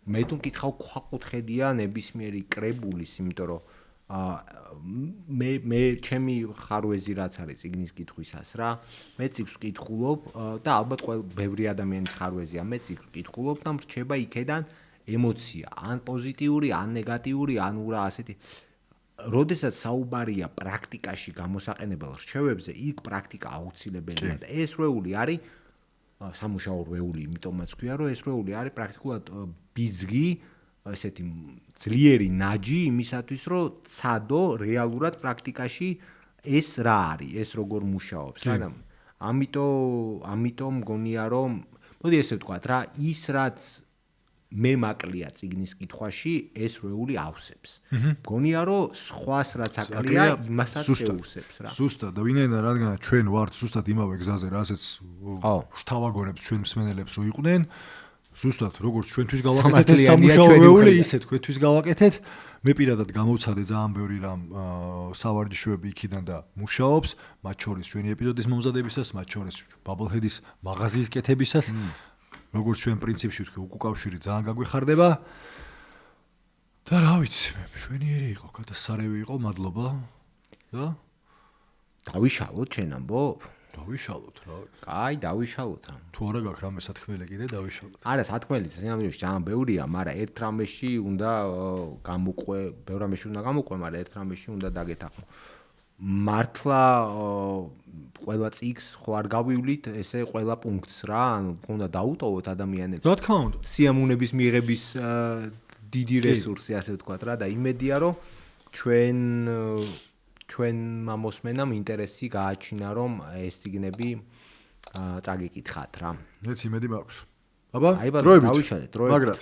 მე თუ მკითხავ ქვაკუთხედია ნებისმიერი კრებულის, იმიტომ რომ მე ჩემი ხარვეზი რაც არის წიგნის კითხვისას რა მე წიგნს ვკითხულობ და ალბათ ბევრი ადამიანის ხარვეზია მე წიგნს ვკითხულობ და მრჩება იქედან ემოცია ან პოზიტიური ან ნეგატიური ან ურა ასეთი როდესაც საუბარია პრაქტიკაში გამოსაყენებელ რჩევებზე იქ პრაქტიკა აუცილებელია და ეს რვეული არის სამუშაო რვეული იმიტომაც ქვია რომ ეს რვეული არის პრაქტიკულად ბიზგი ესეთი ძლიერი ნაჯი იმისათვის რომ ცადო რეალურად პრაქტიკაში ეს რა არის ეს როგორ მუშაობს რა ამიტომ მგონია რომ მოდი ესე ვთქვა რა ის რაც მე მაკლია წიგნის კითხვაში ეს რვეული ავსებს მგონია რომ სხვას რაც აკლია იმასაც შეუსებს რა ზუსტად და ვინაიდან რადგან ჩვენ ვართ ზუსტად იმავე გზაზე რასაც შთავაგონებს ჩვენ მსმენელებს რო იყვნენ ზუსტად როგორც ჩვენთვის გავაკეთეთ ეს სამუშაო რვეული ისე თქვენთვის გავაკეთეთ მე პირადად გამოვცადე ძალიან ბევრი რამ სავარჯიშოები იქიდან და მუშაობს მათ შორის ჩვენი ეპიზოდის მომზადებისას მათ შორის ბაბლჰედის მაღაზიის კეთებისას როგორც ჩვენ პრინციპში ვთქვი უკავშირი ძალიან გაგვეხარდება და რა ვიცი მე მშვენიერი იყო გადასარევი იყო მადლობა და დავიშალოთ ჩვენ ამბო დავიშალოთ რა კაი დავიშალოთ რა თუ არა გაქვს რამე სათქმელი კიდე დავიშალოთ არა სათქმელი სინამდვილეში ძალიან ბევრია მაგრამ ერთ რამეში უნდა გამოყვე ბევრ რამეში უნდა გამოყვე მაგრამ ერთ რამეში უნდა დაგეთახო მართლა ყველა წიგს ხო არ გავივლით ესე ყველა პუნქტს რა ანუ უნდა დაუტოვოთ ადამიანებს რა თქმა უნდა სიამოვნების მიღების დიდი რესურსი ასე ვთქვათ რა და იმედია რომ ჩვენ მომსმენამ ინტერესი გააჩინა რომ ეს წიგნები წაგიკითხათ რა მეც იმედი მაქვს აბა დროებით დავიშალეთ დროებით მაგრად